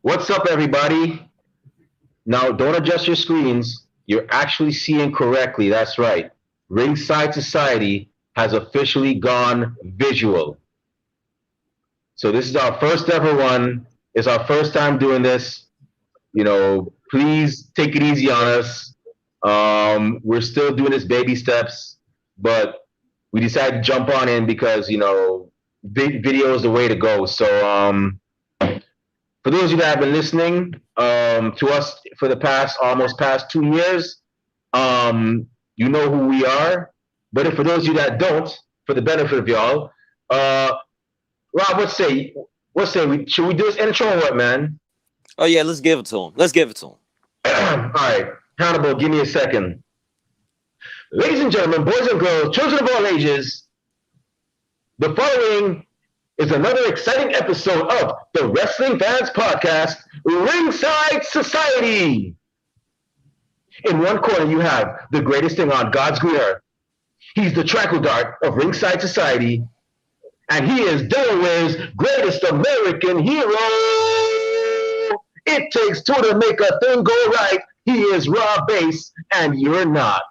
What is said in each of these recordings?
What's up, everybody? Now, don't adjust your screens. You're actually seeing correctly. That's right. Ringside Society has officially gone visual. So this is our first ever one. It's our first time doing this. Please take it easy on us. We're still doing this baby steps, but we decided to jump on in because video is the way to go. So for those of you that have been listening to us for the past 2 years, you know who we are. But for those of you that don't, for the benefit of y'all, Rob, should we do this intro or what, man? Oh yeah, let's give it to him. All right, Hannibal, give me a second. Ladies and gentlemen, boys and girls, children of all ages, the following is another exciting episode of the Wrestling Fans Podcast, Ringside Society. In one corner, you have the greatest thing on God's green earth. He's the trackle dart of Ringside Society, and he is Delaware's greatest American hero. It takes two to make a thing go right. He is Rob Bass, and you're not.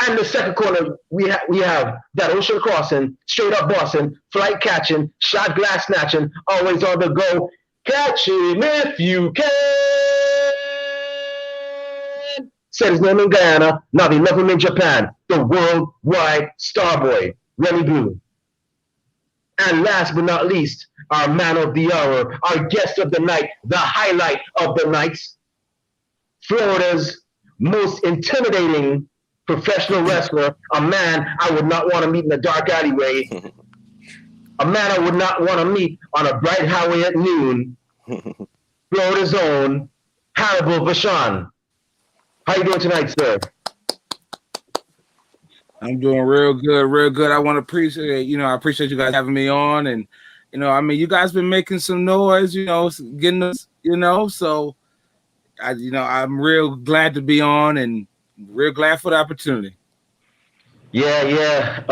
And the second corner, we have that ocean crossing, straight up Boston, flight catching, shot glass snatching, always on the go. Catch him if you can. Said his name in Guyana, now they love him in Japan. The worldwide starboy, Remy Blue. And last but not least, our man of the hour, our guest of the night, the highlight of the night, Florida's most intimidating professional wrestler, a man I would not want to meet in a dark alleyway, a man I would not want to meet on a bright highway at noon, Florida's own Hannibal Vachon. How you doing tonight, sir? I'm doing real good. I want to appreciate, I appreciate you guys having me on, and you guys been making some noise, getting us, so I'm real glad to be on and real glad for the opportunity. Yeah.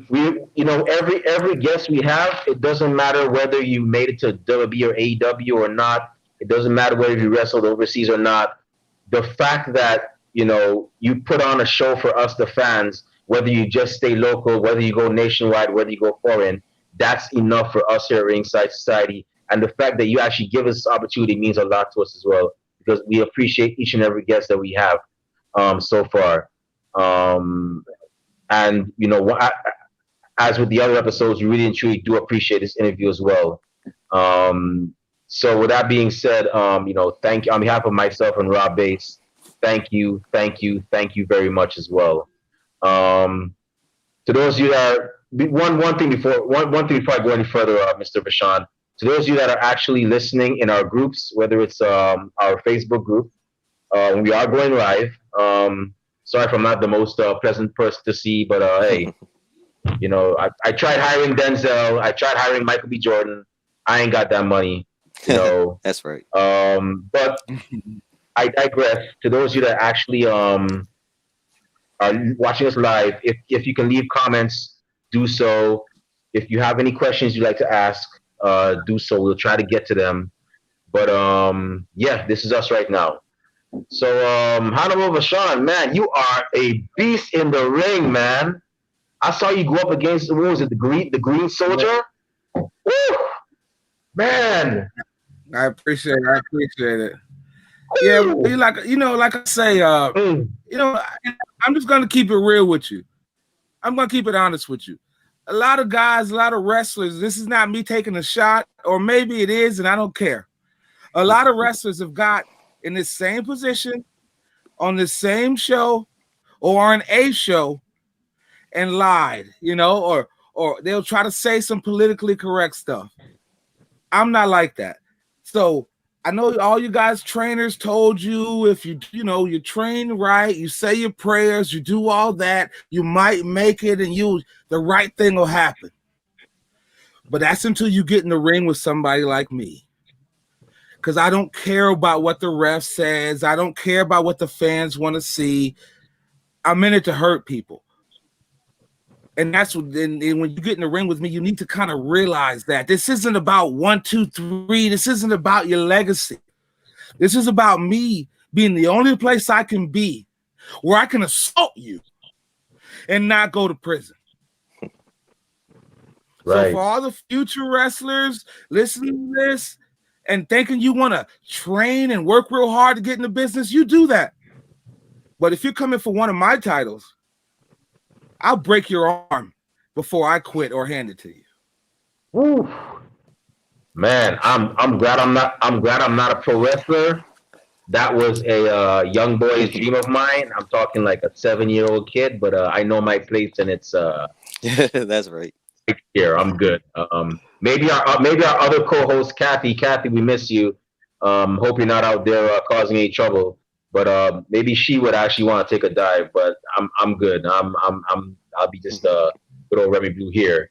Every guest we have, it doesn't matter whether you made it to WWE or AEW or not. It doesn't matter whether you wrestled overseas or not. The fact that you put on a show for us, the fans, whether you just stay local, whether you go nationwide, whether you go foreign, that's enough for us here at Ringside Society. And the fact that you actually give us this opportunity means a lot to us as well, because we appreciate each and every guest that we have so far. And as with the other episodes, we really and truly do appreciate this interview as well. So with that being said, thank you on behalf of myself and Rob Bass. Thank you very much as well. To those of you that are one thing before I go any further, Mr. Vachon, to those of you that are actually listening in our groups, whether it's our Facebook group, we are going live. Sorry if I'm not the most pleasant person to see, but hey, I tried hiring Denzel, I tried hiring Michael B. Jordan. I ain't got that money. That's right. But I digress. To those of you that actually are watching us live, if you can leave comments, do so. If you have any questions you'd like to ask, do so. We'll try to get to them. But this is us right now. So Hannibal Vachon, man, you are a beast in the ring, man. I saw you go up against the Green Soldier. Woo! Man. I appreciate it. Yeah, like I say, I'm just gonna keep it real with you. I'm gonna keep it honest with you. A lot of guys, a lot of wrestlers, this is not me taking a shot, or maybe it is, and I don't care. A lot of wrestlers have got in the same position, on the same show, or on a show, and lied, or they'll try to say some politically correct stuff. I'm not like that. So I know all you guys trainers told you if you train right, you say your prayers, you do all that, you might make it and the right thing will happen. But that's until you get in the ring with somebody like me. Because I don't care about what the ref says. I don't care about what the fans want to see. I'm in it to hurt people. And that's what, and when you get in the ring with me, you need to kind of realize that this isn't about 1, 2, 3. This isn't about your legacy. This is about me being the only place I can be where I can assault you and not go to prison. Right. So for all the future wrestlers listening to this and thinking you want to train and work real hard to get in the business, you do that. But if you're coming for one of my titles, I'll break your arm before I quit or hand it to you. Woo. Man, I'm glad I'm not a pro wrestler. That was a young boy's dream of mine. I'm talking like a 7-year-old kid, but I know my place, and it's that's right. Here, I'm good. Maybe our other co-host Kathy, we miss you. Hope you're not out there causing any trouble. But maybe she would actually want to take a dive. But I'm good. I'll be just good old Remy Blue here.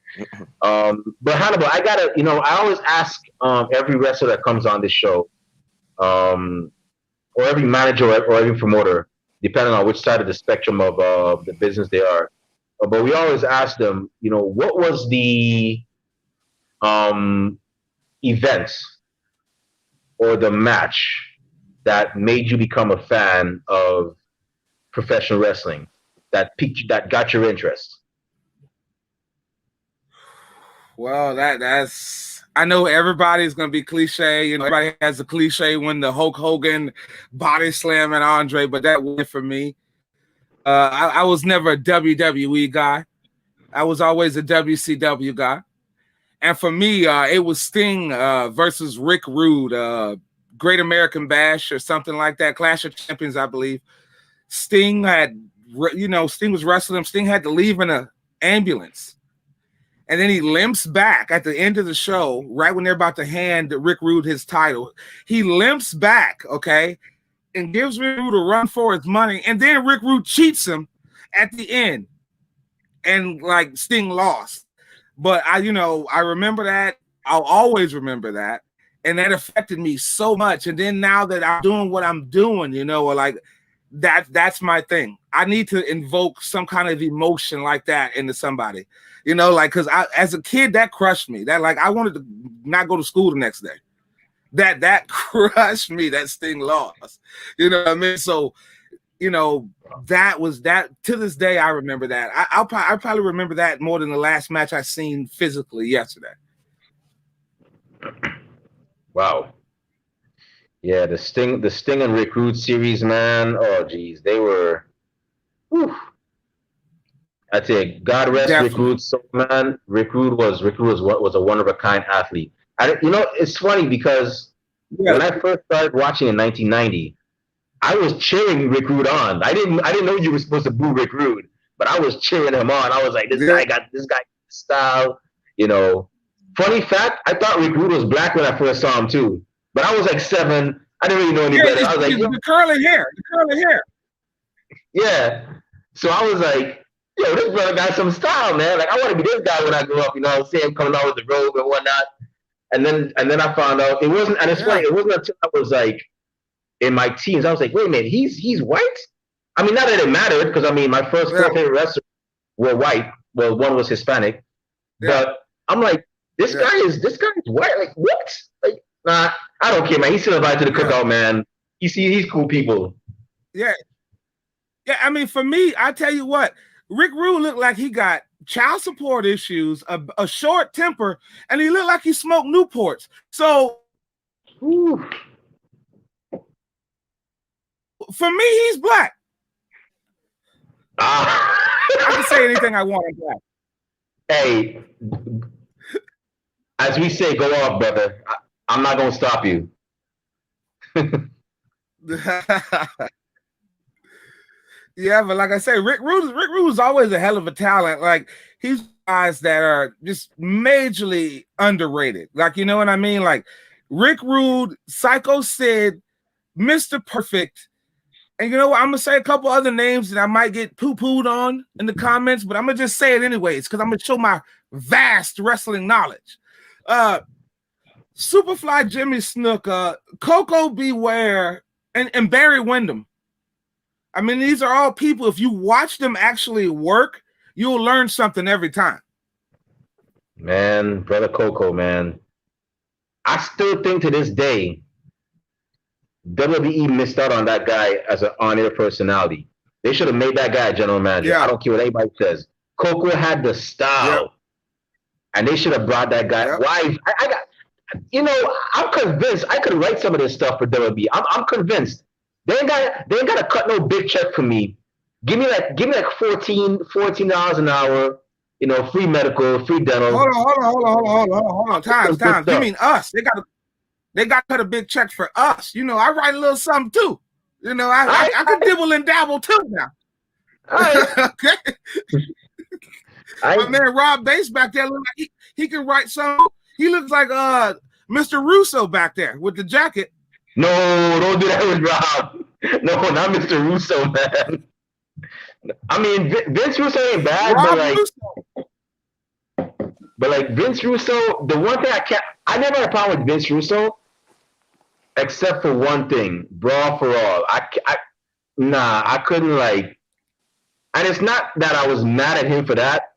But Hannibal, I gotta, I always ask every wrestler that comes on this show, or every manager or every promoter, depending on which side of the spectrum of the business they are. But we always ask them, what was the events or the match that made you become a fan of professional wrestling, that got your interest? Well, that's, I know everybody's gonna be cliche. Everybody has a cliche when the Hulk Hogan body slamming Andre, but that went for me. I was never a WWE guy. I was always a WCW guy. And for me, it was Sting versus Rick Rude, Great American Bash or something like that, Clash of Champions, I believe. Sting Sting was wrestling. Sting had to leave in an ambulance. And then he limps back at the end of the show, right when they're about to hand Rick Rude his title. He limps back, okay, and gives Rick Rude a run for his money. And then Rick Rude cheats him at the end. And like Sting lost. But I remember that. I'll always remember that. And that affected me so much. And then now that I'm doing what I'm doing, that's my thing. I need to invoke some kind of emotion like that into somebody, because as a kid, that crushed me. That I wanted to not go to school the next day. That crushed me. That Sting lost. You know what I mean? So, that was that. To this day, I remember that. I'll probably remember that more than the last match I seen physically yesterday. Wow. Yeah, the Sting and Rick Rude series, man. Oh, geez, they were. Whew. I tell you, God rest Rick Rude's soul, man. Rick Rude was a one of a kind athlete. It's funny because when I first started watching in 1990, I was cheering Rick Rude on. I didn't know you were supposed to boo Rick Rude, but I was cheering him on. I was like, this guy got style. Funny fact, I thought Rick Rude was black when I first saw him too. But I was like 7. I didn't really know any better. I was like, the curly hair. Yeah. So I was like, this brother got some style, man. Like, I want to be this guy when I grow up, see him coming out with the robe and whatnot. And then I found out it wasn't, and it's funny, it wasn't until I was like in my teens, I was like, wait a minute, he's white? I mean, not that it mattered, because my first 4 favorite wrestlers were white. Well, one was Hispanic. Yeah. But I'm like, this guy is white. Like, what? Like, nah, I don't care, man. He's still invited to the cookout, man. He's cool people. Yeah. Yeah, for me, I tell you what, Rick Rude looked like he got child support issues, a short temper, and he looked like he smoked Newports. So, for me, he's black. I can say anything I want. I'm black. Hey, as we say, go off, brother. I'm not gonna stop you. Yeah, but like I say, Rick Rude is always a hell of a talent. Like, he's guys that are just majorly underrated. Like, you know what I mean? Like Rick Rude, Psycho Sid, Mr. Perfect. And you know what? I'm gonna say a couple other names that I might get poo-pooed on in the comments, but I'm gonna just say it anyways because I'm gonna show my vast wrestling knowledge. Superfly Jimmy Snuka, Coco Beware, and Barry Windham. I mean, these are all people, if you watch them actually work, you'll learn something every time. Man, brother Coco, man. I still think to this day, WWE missed out on that guy as an on-air personality. They should have made that guy a general manager. Yeah. I don't care what anybody says. Coco had the style, and they should have brought that guy. Yep. Why? I got, you know, I'm convinced I could write some of this stuff for WWE. I'm convinced they ain't got to cut no big check for me. Give me like $14 an hour. You know, free medical, free dental. Hold on. Times. You mean us? They got to cut a big check for us. You know, I write a little something too. You know, I can dibble and dabble too now. Okay. My man Rob Bass back there look like he can write some. He looks like Mr. Russo back there with the jacket. No, don't do that with Rob. No, not Mr. Russo, man. I mean, Vince Russo ain't bad, but like Vince Russo, the one thing I never had a problem with Vince Russo, except for one thing, Brawl for All. I couldn't like, and it's not that I was mad at him for that.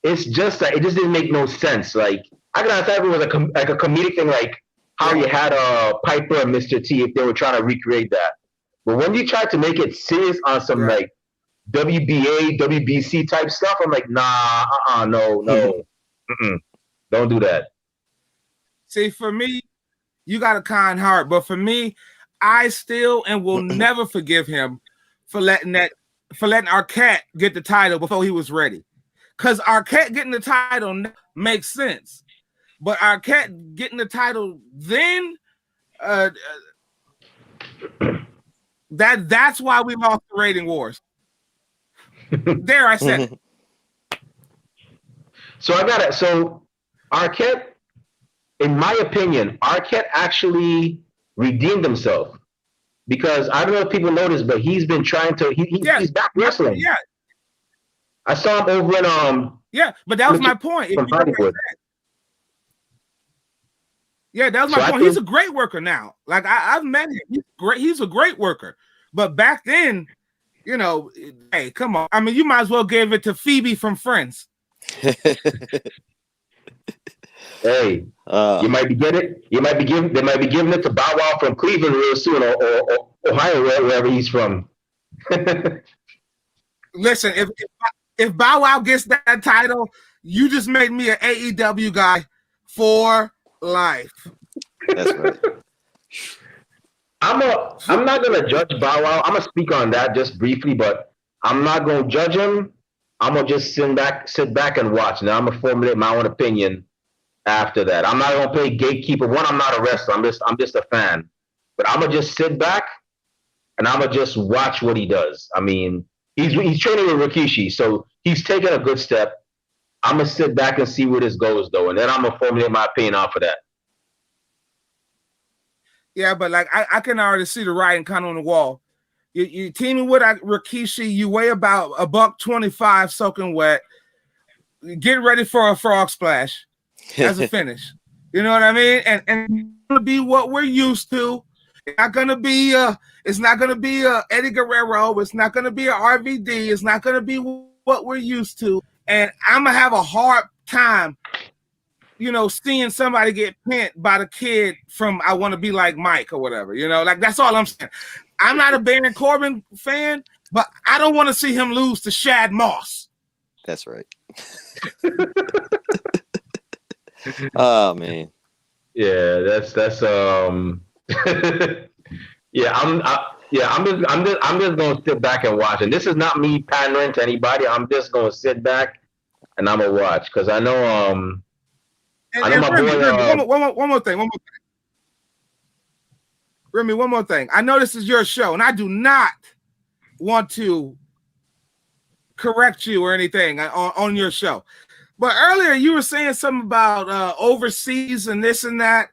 It's just that it just didn't make no sense. Like I could understand if it was a comedic thing, like how you had Piper and Mr. T if they were trying to recreate that. But when you tried to make it serious on some like WBA, WBC type stuff, I'm like, nah, no, don't do that. See, for me, you got a kind heart, but for me, I still and will never forgive him for letting Arquette get the title before he was ready. Because Arquette getting the title makes sense, but Arquette getting the title then, that's why we lost the rating wars. There, I said it. So I got it. So Arquette, in my opinion, Arquette actually redeemed himself because I don't know if people noticed, but he's been trying to. He's back wrestling. Yeah, I saw him over in but that was my point. From Hollywood. Yeah, that was my point. He's a great worker now. Like I've met him. He's great. He's a great worker. But back then, you know, hey, come on. I mean, you might as well give it to Phoebe from Friends. Hey, you might be getting it. They might be giving it to Bow Wow from Cleveland real soon, or Ohio, wherever he's from. Listen, if Bow Wow gets that title, you just made me an AEW guy for life. That's right. I'm not gonna judge Bow Wow. I'm gonna speak on that just briefly, but I'm not gonna judge him. I'm gonna just sit back and watch. Now I'm gonna formulate my own opinion after that. I'm not gonna play gatekeeper. One, I'm not a wrestler. I'm just a fan. But I'm gonna just sit back and I'm gonna just watch what he does. I mean, he's training with Rikishi, so he's taking a good step. I'm gonna sit back and see where this goes, though, and then I'm gonna formulate my opinion off of that. Yeah, but like I can already see the writing kind of on the wall. You teaming with Rikishi, you weigh about $125 soaking wet. Get ready for a frog splash as a finish. You know what I mean? And it's gonna be what we're used to. It's not gonna be Eddie Guerrero. It's not gonna be a RVD. It's not gonna be what we're used to. And I'm gonna have a hard time, you know, seeing somebody get pinned by the kid from I Want to Be Like Mike or whatever. You know, like that's all I'm saying. I'm not a Baron Corbin fan, but I don't want to see him lose to Shad Moss. That's right. Oh man. Yeah, that's yeah, I'm just gonna sit back and watch. And this is not me pandering to anybody. I'm just gonna sit back and I'm gonna watch because I know I know my boy. One more thing. Remy, one more thing. I know this is your show, and I do not want to correct you or anything on your show. But earlier you were saying something about overseas and this and that.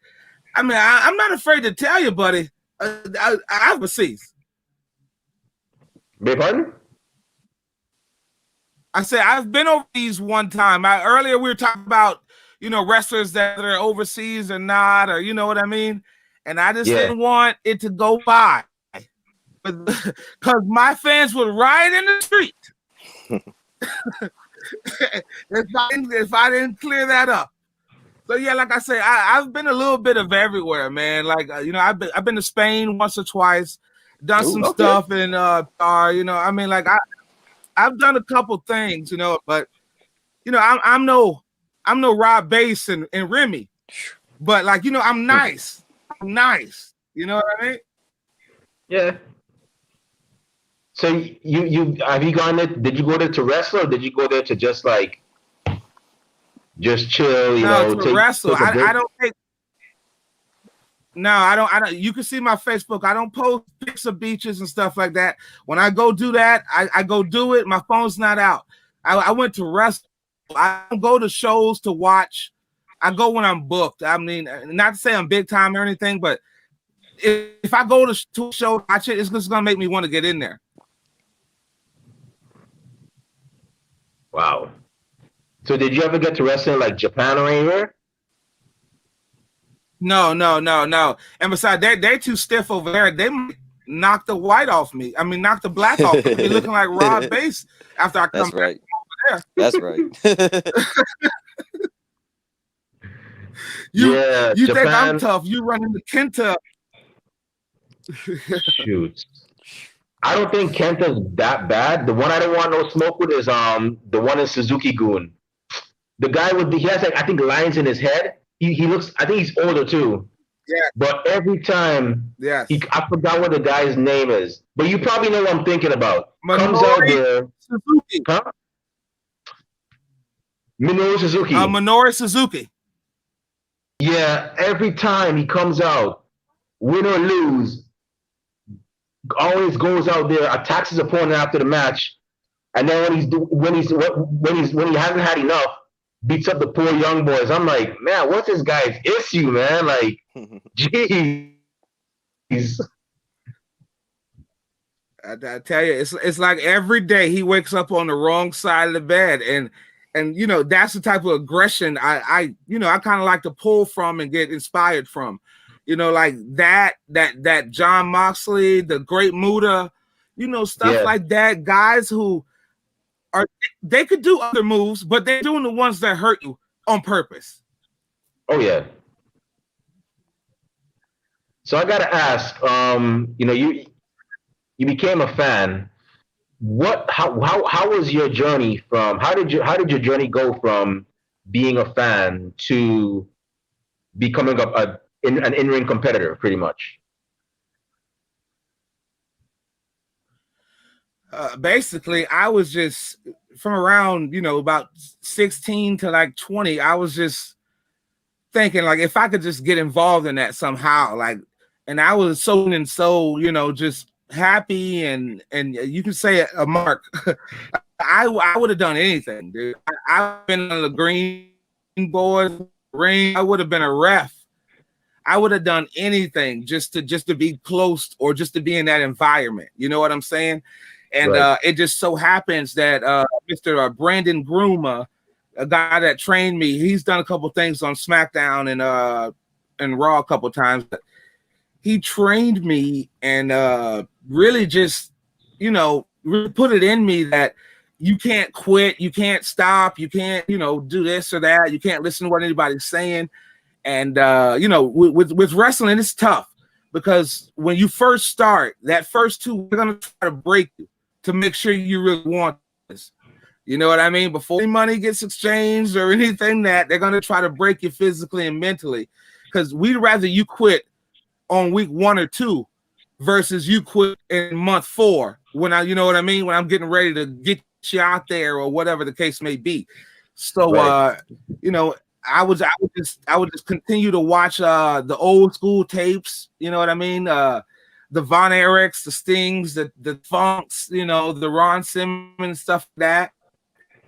I mean, I'm not afraid to tell you, buddy. I overseas. Beg pardon? I said I've been overseas one time. Earlier we were talking about, you know, wrestlers that are overseas or not, or you know what I mean? And I just didn't want it to go by. Because my fans would riot in the street. if I didn't clear that up. So yeah, like I say, I've been a little bit of everywhere, man. Like I've been to Spain once or twice, done some stuff in I mean, like I've done a couple things, but I'm no Rob Bass and Remy, but like I'm nice. I'm nice. You know what I mean? Yeah. So you have you gone there? Did you go there to wrestle, or did you go there to just chill? To wrestle. I don't take. No, I don't. You can see my Facebook. I don't post pics of beaches and stuff like that. When I go do that, I go do it. My phone's not out. I went to wrestle. I don't go to shows to watch. I go when I'm booked. I mean, not to say I'm big time or anything, but if I go to a show to watch it, it's just gonna make me want to get in there. Wow. So did you ever get to wrestle in like Japan or anywhere? No. And besides, they're too stiff over there. They might knock the white off me. I mean, knock the black off me. Looking like Rob Bass after I come back over there. That's right. You Japan, think I'm tough? You run into Kenta. Shoot. I don't think Kenta's that bad. The one I don't want no smoke with is the one in Suzuki-gun. The guy he has I think lines in his head. He looks, I think he's older too. Yeah. But every time, yes. I forgot what the guy's name is. But you probably know what I'm thinking about. Minoru Comes out there. Suzuki. Huh? Minoru Suzuki. Minoru Suzuki. Yeah, every time he comes out, win or lose, always goes out there, attacks his opponent after the match, and then when he hasn't had enough, beats up the poor young boys. I'm like, man, what's this guy's issue, man? Like, jeez. I tell you, it's like every day he wakes up on the wrong side of the bed, and that's the type of aggression I kind of like to pull from and get inspired from. Like that John Moxley, the Great Muta, stuff like that. Guys who they could do other moves, but they're doing the ones that hurt you on purpose. Oh yeah. So I gotta ask, you became a fan. How was your journey from? How did your journey go from being a fan to becoming an in-ring competitor, pretty much? Basically, I was just from around, about 16 to like 20. I was just thinking, like, if I could just get involved in that somehow, like, and I was so just happy and you can say a mark. I would have done anything, dude. I've been on the Green Boys ring. I would have been a ref. I would have done anything just to be close or just to be in that environment. You know what I'm saying? And right. It just so happens that Mr. Brandon Groom, a guy that trained me, he's done a couple things on SmackDown and Raw a couple times. But he trained me and really just, really put it in me that you can't quit, you can't stop, you can't, do this or that, you can't listen to what anybody's saying. And with wrestling, it's tough because when you first start, that first two, they're gonna try to break you to make sure you really want this. You know what I mean? Before any money gets exchanged or anything, that they're gonna try to break you physically and mentally. Because we'd rather you quit on week 1 or 2 versus you quit in month 4 when you know what I mean? When I'm getting ready to get you out there or whatever the case may be. So right. I would just continue to watch the old school tapes, you know what I mean? The Von Erichs, the Stings, the Funks, the Ron Simmons, stuff like that.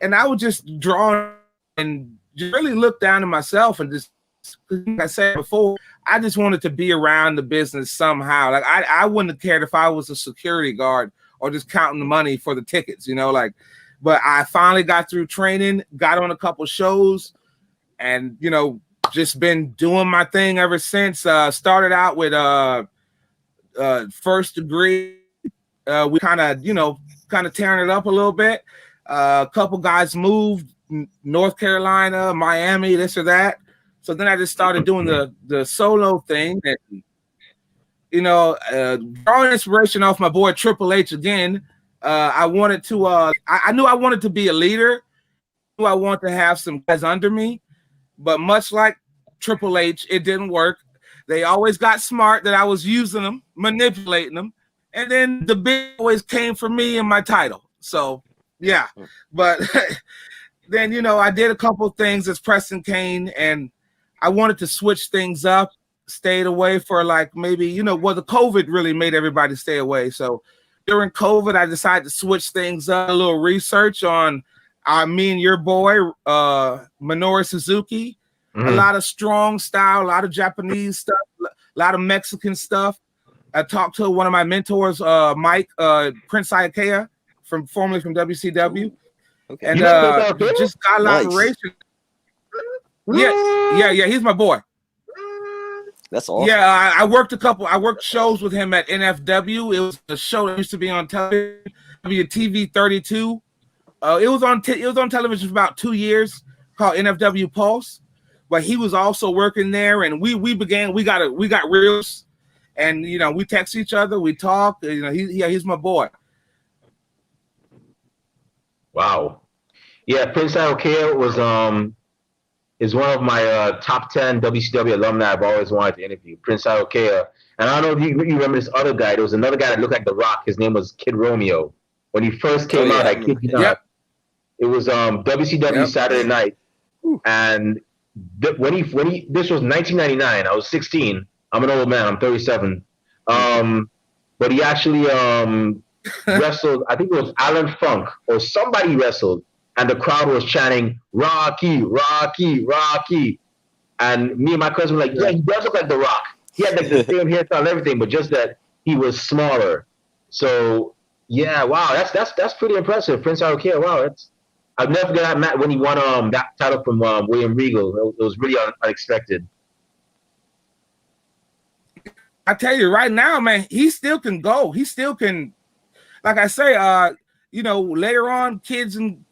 And I would just draw and just really look down to myself and just, like I said before, I just wanted to be around the business somehow. Like I wouldn't have cared if I was a security guard or just counting the money for the tickets, but I finally got through training, got on a couple shows, and just been doing my thing ever since. Started out with First Degree. We kind of tearing it up a little bit. A couple guys moved, North Carolina, Miami, this or that. So then I just started doing the solo thing. And, drawing inspiration off my boy Triple H again. I wanted to. I knew I wanted to be a leader. I knew I wanted to have some guys under me. But much like Triple H, it didn't work. They always got smart that I was using them, manipulating them, and then the big always came for me and my title. So yeah, but then I did a couple of things as Preston Kane, and I wanted to switch things up. Stayed away for like maybe the COVID really made everybody stay away. So during COVID, I decided to switch things up. A little research on me and your boy Minoru Suzuki. A lot of strong style, a lot of Japanese stuff, a lot of Mexican stuff. I talked to one of my mentors, Mike Prince Arquette, formerly from WCW, Okay. and just got a lot of racing. Yeah, he's my boy. That's awesome. Yeah, I worked shows with him at NFW. It was a show that used to be on television, TV 32. It was on television for about 2 years, called NFW Pulse. But he was also working there, and we got reels, and we text each other, we talk. He's my boy. Wow. Yeah, Prince Arquette is one of my top 10 WCW alumni I've always wanted to interview. Prince Arquette. And I don't know if you remember this other guy. There was another guy that looked like The Rock. His name was Kid Romeo. When he first came out, I kid you not. It was WCW Saturday Night, and this was 1999. I was 16. I'm an old man. I'm 37. But he actually wrestled. I think it was Alan Funk or somebody wrestled, and the crowd was chanting "Rocky, Rocky, Rocky." And me and my cousin were like, "Yeah, he does look like The Rock. He had like the same hairstyle and everything, but just that he was smaller." So yeah, wow, that's pretty impressive, Prince Arquette. Wow, I'll never forget that match when he won that title from William Regal. It was really unexpected. I tell you right now, man, he still can go. He still can, like I say, later on, kids and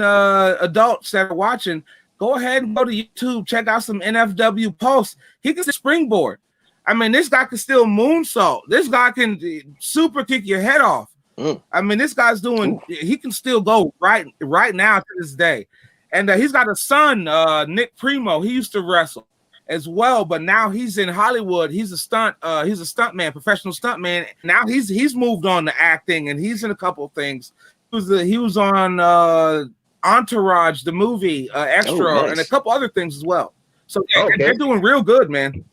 adults that are watching, go ahead and go to YouTube, check out some NFW Pulse. He can springboard. I mean, this guy can still moonsault. This guy can super kick your head off. I mean, this guy's he can still go right now to this day. And he's got a son, Nick Primo. He used to wrestle as well, but now he's in Hollywood. He's a stuntman, professional stuntman. Now he's moved on to acting, and he's in a couple of things. He was on Entourage, the movie, Extra, and a couple other things as well. So they're doing real good, man.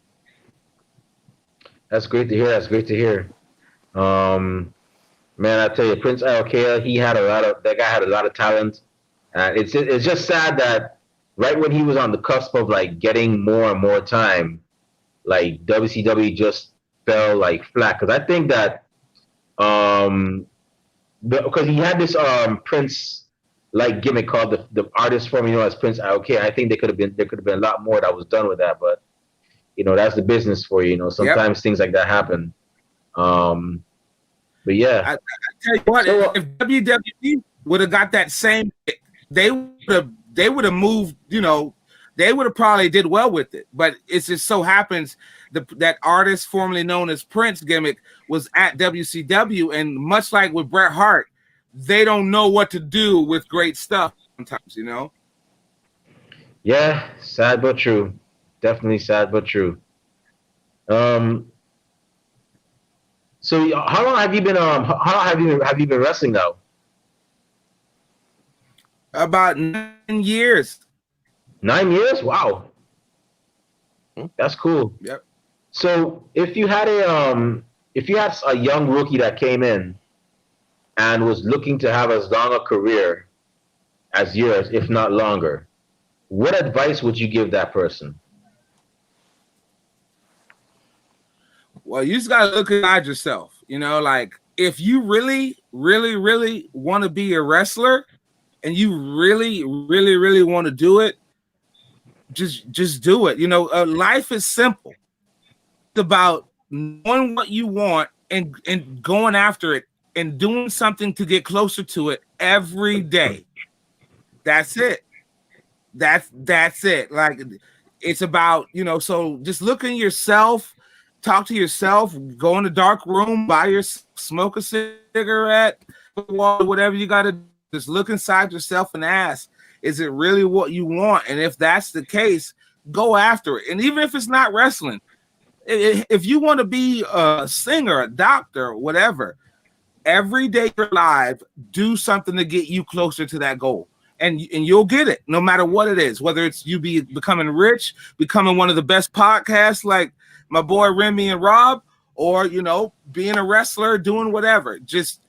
That's great to hear. Man, I tell you, Prince Arquette, that guy had a lot of talent. It's just sad that right when he was on the cusp of like getting more and more time, like WCW just fell like flat. Because I think that because he had this Prince like gimmick called the artist formerly known as Prince Arquette. I think there could have been a lot more that was done with that, but that's the business for you. Sometimes things like that happen. But yeah, I tell you what, if WWE would have got that same, they would have moved. They would have probably did well with it. But it just so happens that artist formerly known as Prince gimmick was at WCW, and much like with Bret Hart, they don't know what to do with great stuff sometimes. Yeah, sad but true. Definitely sad but true. So how long have you been wrestling now? About 9 years. 9 years? Wow. That's cool. Yep. So if you had a young rookie that came in and was looking to have as long a career as yours, if not longer, what advice would you give that person? Well, you just got to look at yourself. Like if you really, really, really want to be a wrestler and you really, really, really want to do it, just do it. Life is simple. It's about knowing what you want and going after it and doing something to get closer to it every day. That's it. That's it. Like, it's about, so just look in yourself, talk to yourself, go in the dark room, smoke a cigarette, whatever you got to do. Just look inside yourself and ask, is it really what you want? And if that's the case, go after it. And even if it's not wrestling, if you want to be a singer, a doctor, whatever, every day you're alive, do something to get you closer to that goal. And you'll get it, no matter what it is. Whether it's you becoming rich, becoming one of the best podcasts like my boy Remy and Rob, or being a wrestler, doing whatever. Just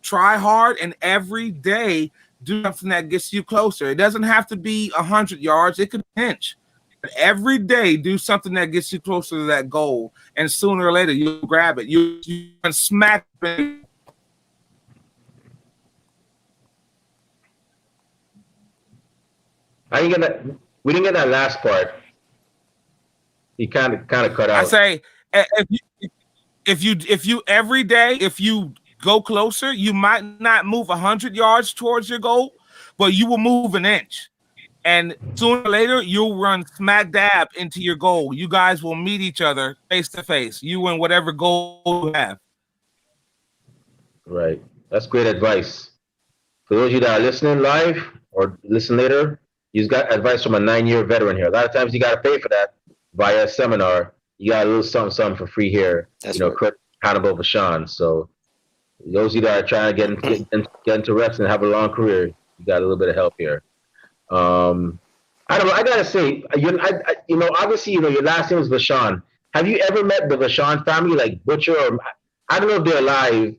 try hard, and every day do something that gets you closer. It doesn't have to be 100 yards; it could be an inch. But every day, do something that gets you closer to that goal, and sooner or later you'll grab it. You can smack it. We didn't get that last part. He kind of cut out. I say, if you every day, if you go closer, you might not move 100 yards towards your goal, but you will move an inch. And sooner or later, you'll run smack dab into your goal. You guys will meet each other face to face, you and whatever goal you have. Right. That's great advice. For those of you that are listening live or listen later, you've got advice from a 9-year veteran here. A lot of times you got to pay for that via a seminar. You got a little something for free here. That's right. Hannibal Vachon. So those of you that are trying to get into reps and have a long career, you got a little bit of help here. I don't know. I gotta say, obviously, your last name is Vachon. Have you ever met the Vachon family, like Butcher? Or I don't know if they're alive.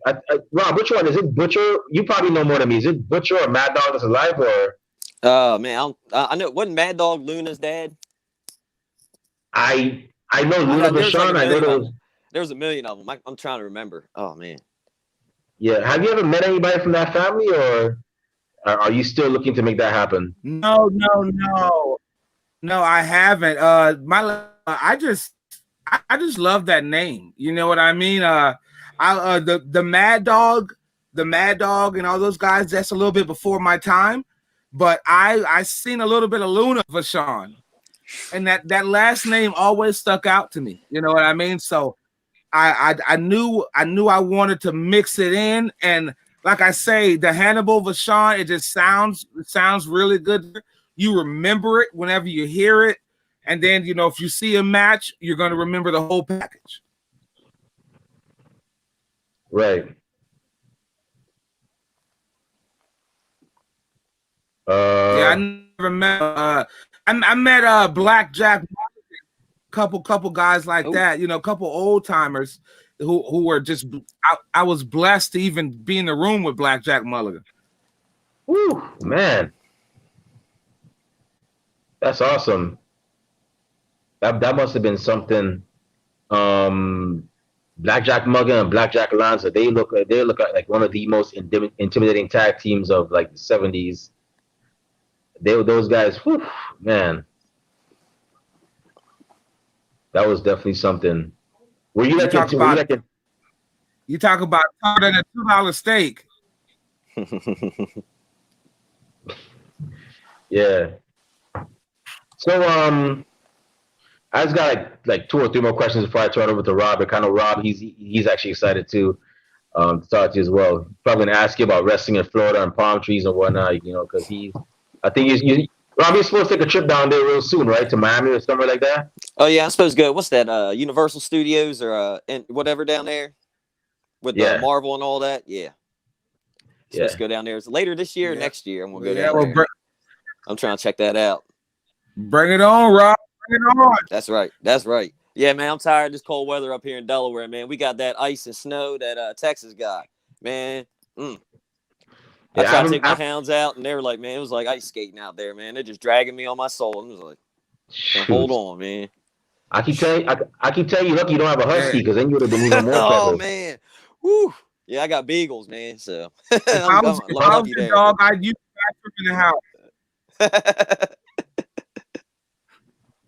Rob, which one is it? Butcher? You probably know more than me. Is it Butcher or Mad Dog that's alive, or? Man, I know. Wasn't Mad Dog Luna's dad? I know Luna Vachon. I know there's a million of them. I'm trying to remember. Oh man. Yeah. Have you ever met anybody from that family, or are you still looking to make that happen? No, I haven't. I just love that name. You know what I mean? The Mad Dog, and all those guys. That's a little bit before my time, but I seen a little bit of Luna Vachon, and that last name always stuck out to me. You know what I mean? So I knew I wanted to mix it in, and like I say, the Hannibal Vachon, it just sounds really good. You remember it whenever you hear it, and then if you see a match, you're going to remember the whole package. Right. Yeah, I never met. I met Black Jack, couple guys like that. Couple old timers who were just. I was blessed to even be in the room with Black Jack Mulligan. Woo, man, that's awesome. That must have been something. Black Jack Mulligan and Black Jack Alonzo, they look like one of the most intimidating tag teams of like the 70s. Those guys, whew, man, that was definitely something. You talk about more than a $2 steak. Yeah. So I just got like 2 or 3 more questions before I turn over to Rob. I know Rob, he's actually excited to talk to you as well. Probably gonna ask you about wrestling in Florida and palm trees and whatnot, because I think Rob, you're supposed to take a trip down there real soon, right? To Miami or somewhere like that? Oh yeah, I'm supposed to go. What's that? Universal Studios or whatever down there with Marvel and all that. Yeah. Supposed to go down there. It's later this year or next year. I'm gonna go down there. I'm trying to check that out. Bring it on, Rob. Bring it on. That's right. Yeah, man, I'm tired of this cold weather up here in Delaware, man. We got that ice and snow that Texas got, man. I tried to take my hounds out, and they were like, man, it was like ice skating out there, man. They're just dragging me on my soul. I'm just like, hold on, man. I keep telling you, lucky you don't have a husky, because then you would have been even more Oh, man. Woo. Yeah, I got beagles, man, so. If I was a dog, I'd use the bathroom in the house.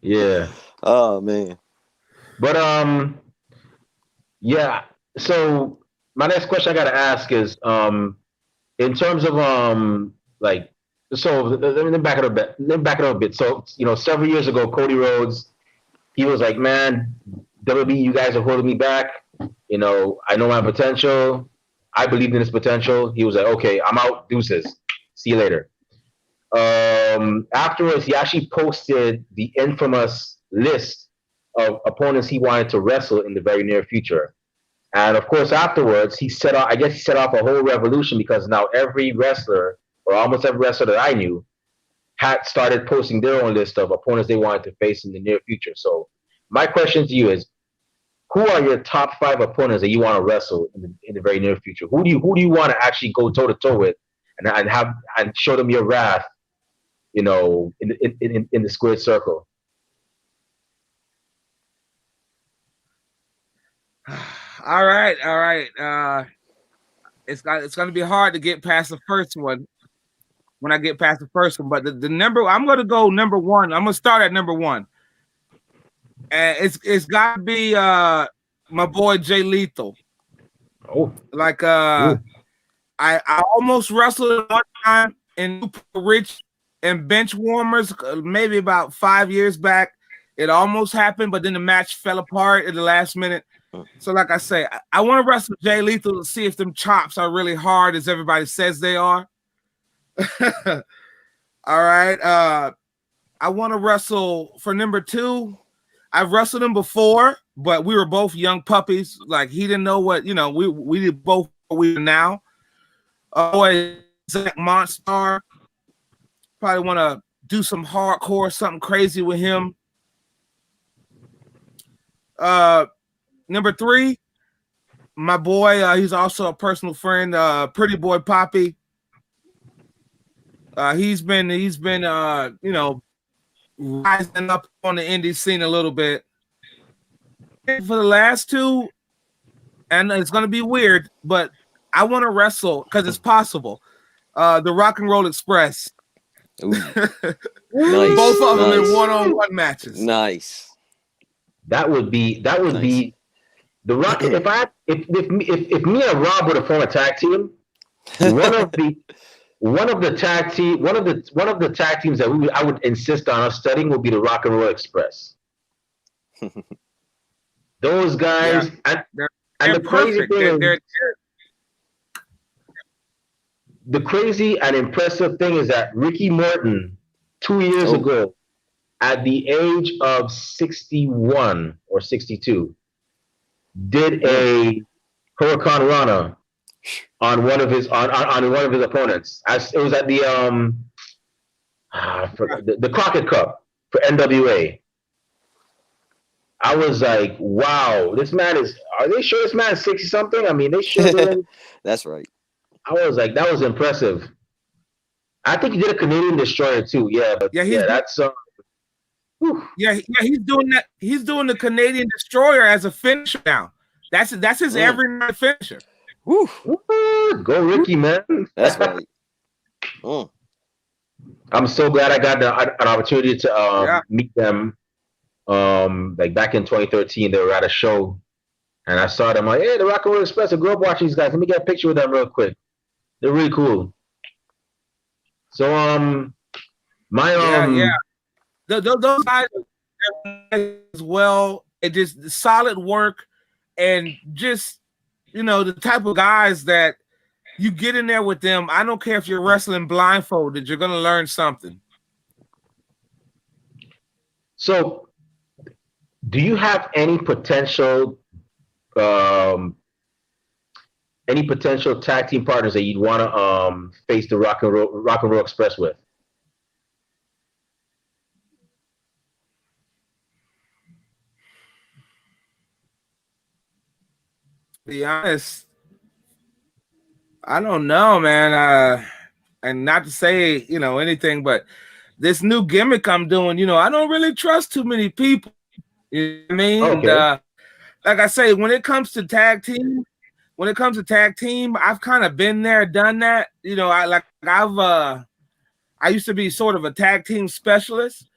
Yeah. Oh, man. But, yeah. So, my next question I gotta ask is in terms of like so let me back it up a bit. Let me back it up a bit. So several years ago, Cody Rhodes, he was like, man, WWE, you guys are holding me back. I know my potential. I believed in his potential. He was like, okay, I'm out. Deuces. See you later. Afterwards, he actually posted the infamous list of opponents he wanted to wrestle in the very near future. And of course, afterwards, he set off a whole revolution because now every wrestler, or almost every wrestler that I knew, had started posting their own list of opponents they wanted to face in the near future. So my question to you is, who are your top 5 opponents that you want to wrestle in the very near future? Who do you want to actually go toe to toe with and show them your wrath, in the squared circle? All right. It's going to be hard to get past the first one. When I get past the first one, but the number, I'm going to go number 1. I'm going to start at number 1. And it's got to be my boy Jay Lethal. Oh, like I almost wrestled one time in Rich and bench warmers, maybe about 5 years back. It almost happened, but then the match fell apart at the last minute. So, like I say, I want to wrestle Jay Lethal to see if them chops are really hard as everybody says they are. All right. I want to wrestle for number 2. I've wrestled him before, but we were both young puppies. Like, he didn't know what, we did both what we do now. Zach Monstar. Probably want to do some hardcore, something crazy with him. Number 3, my boy, he's also a personal friend, Pretty Boy Poppy. He's been rising up on the indie scene a little bit. For the last 2, and it's going to be weird, but I want to wrestle because it's possible. The Rock and Roll Express. Nice. Both of them in one-on-one matches. Nice. That would be the Rock. If me and Rob were to form a tag team, one of the tag teams that I would insist on us studying would be the Rock and Roll Express. Those guys, and the crazy thing is, the crazy and impressive thing is that Ricky Morton, 2 years ago, at the age of 61 or 62, did a Hurricane Rana on one of his opponents. It was at the Crockett Cup for NWA. I was like, wow, are they sure this man is 60 something? I mean, they should. That's right. I was like, that was impressive. I think he did a Canadian Destroyer too. Yeah, but that's he's doing that. He's doing the Canadian Destroyer as a finisher now. That's his every night finisher. Woo. Go Ricky, man. That's right. I'm so glad I got an opportunity to meet them. Like back in 2013, they were at a show, and I saw them. Like, hey, the Rock and Roll Express. I grew up watching these guys. Let me get a picture with them real quick. They're really cool. So those guys as well. It just solid work, and just the type of guys that you get in there with them. I don't care if you're wrestling blindfolded, you're going to learn something. So, do you have any potential tag team partners that you'd want to face the Rock and Roll Express with? To be honest, I don't know, man. And not to say anything, but this new gimmick I'm doing, I don't really trust too many people. You know what I mean? Okay. And, like I say, when it comes to tag team, I've kind of been there, done that. I used to be sort of a tag team specialist.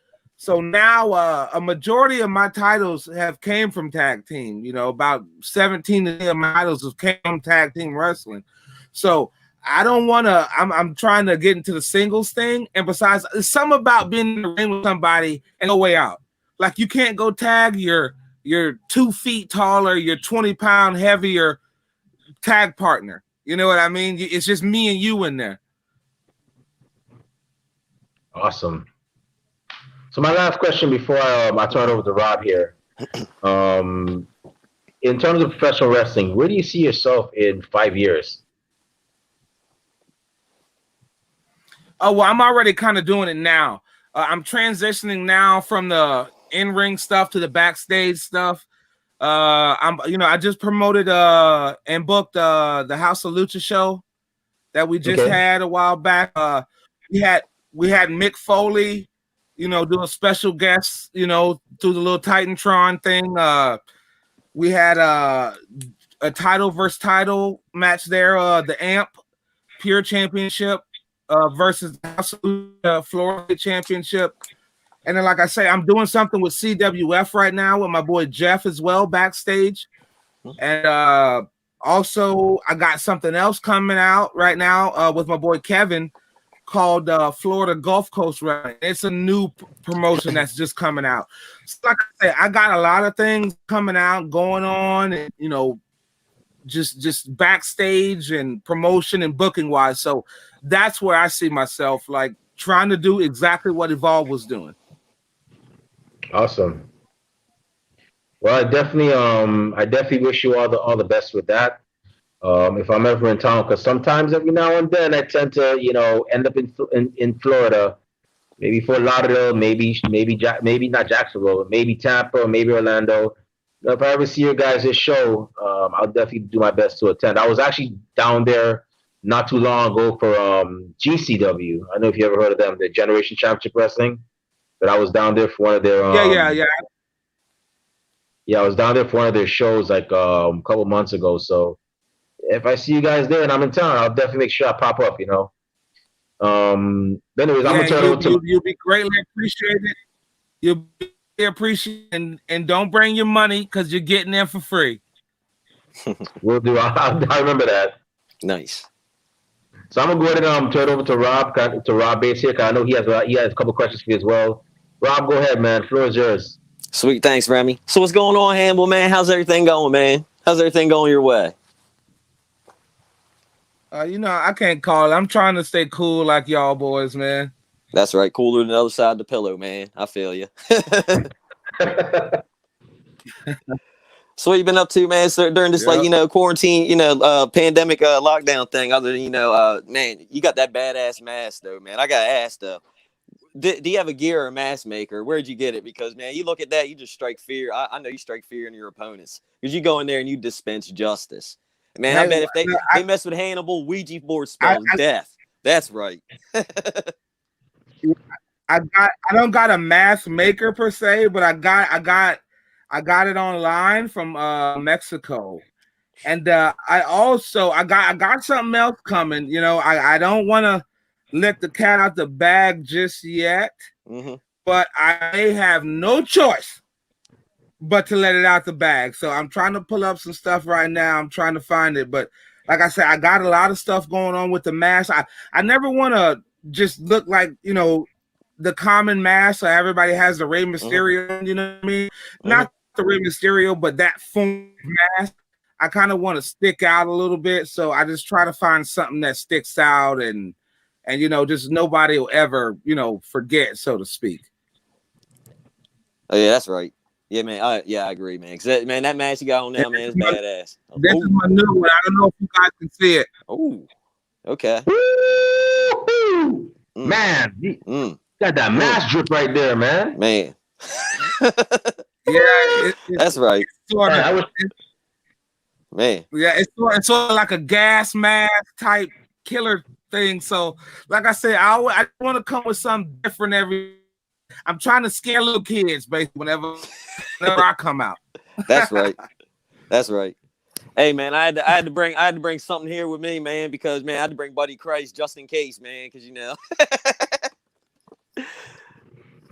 So now a majority of my titles have came from tag team. You know, about 17 of my titles have came from tag team wrestling. So I don't want to. I'm trying to get into the singles thing. And besides, it's something about being in the ring with somebody and no way out. Like you can't go tag your 2 feet taller, your 20-pound heavier tag partner. You know what I mean? It's just me and you in there. Awesome. So my last question before I turn it over to Rob here. In terms of professional wrestling, where do you see yourself in 5 years? Oh, well, I'm already kind of doing it now. I'm transitioning now from the in-ring stuff to the backstage stuff. I just promoted and booked the House of Lucha show that we just had a while back. We had Mick Foley, do a special guest, through the little Titantron thing. We had a title versus title match there. The AMP Pure Championship versus the House of Lucha Florida Championship. And then, like I say, I'm doing something with CWF right now with my boy Jeff as well backstage. And also, I got something else coming out right now with my boy Kevin called Florida Gulf Coast Wrestling. It's a new promotion that's just coming out. So like I say, I got a lot of things coming out, going on, and just backstage and promotion and booking wise. So that's where I see myself, like trying to do exactly what Evolve was doing. Awesome. Well, I definitely wish you all the best with that. If I'm ever in town, because sometimes every now and then I tend to, end up in Florida, maybe Fort Lauderdale, maybe not Jacksonville, but maybe Tampa, maybe Orlando. If I ever see your guys' show, I'll definitely do my best to attend. I was actually down there not too long ago for GCW. I don't know if you ever heard of them, the Generation Championship Wrestling. But I was down there for one of their Yeah, I was down there for one of their shows like a couple months ago. So if I see you guys there and I'm in town, I'll definitely make sure I pop up, But anyways, I'm gonna turn it over to you'll be greatly appreciated. You'll be appreciated, and don't bring your money because you're getting there for free. Will do. I remember that. Nice. So I'm gonna go ahead and turn it over to Rob Bates here, because I know he has a couple questions for you as well. Rob, go ahead, man. Floor is yours. Sweet, thanks, Remy. So what's going on, Hannibal, man? How's everything going, man? How's everything going your way? I can't call it. I'm trying to stay cool like y'all boys, man. That's right. Cooler than the other side of the pillow, man. I feel you. So what you been up to, man, during this, quarantine, pandemic lockdown thing, other than, man, you got that badass mask, though, man. I got to ask, though. Do you have a gear or a mask maker? Where'd you get it? Because, man, you look at that, you just strike fear. I know you strike fear in your opponents. Because you go in there and you dispense justice. Man, I bet if they mess with Hannibal, Ouija board spells death. That's right. I don't got a mask maker per se, but I got it online from Mexico. And I got something else coming. I don't want to let the cat out the bag just yet, but I have no choice but to let it out the bag. So I'm trying to pull up some stuff right now. I'm trying to find it. But like I said, I got a lot of stuff going on with the mask. I never want to just look like, the common mask. So everybody has the Rey Mysterio, you know what I mean? Not the Rey Mysterio, but that foam mask. I kind of want to stick out a little bit. So I just try to find something that sticks out and just nobody will ever, forget, so to speak. Oh, yeah, that's right. Yeah, man. I agree, man. Cause man, that mask you got on now, man, is badass. This is my new one. I don't know if you guys can see it. Oh, okay. Man, got that mask drip right there, man. Man. That's right. Man. Yeah, it's sort of like a gas mask type killer thing. So, like I said, I want to come with something different I'm trying to scare little kids, basically, whenever I come out. That's right. That's right. Hey, man, I had to bring something here with me, man, because, man, I had to bring Buddy Christ just in case, man, because,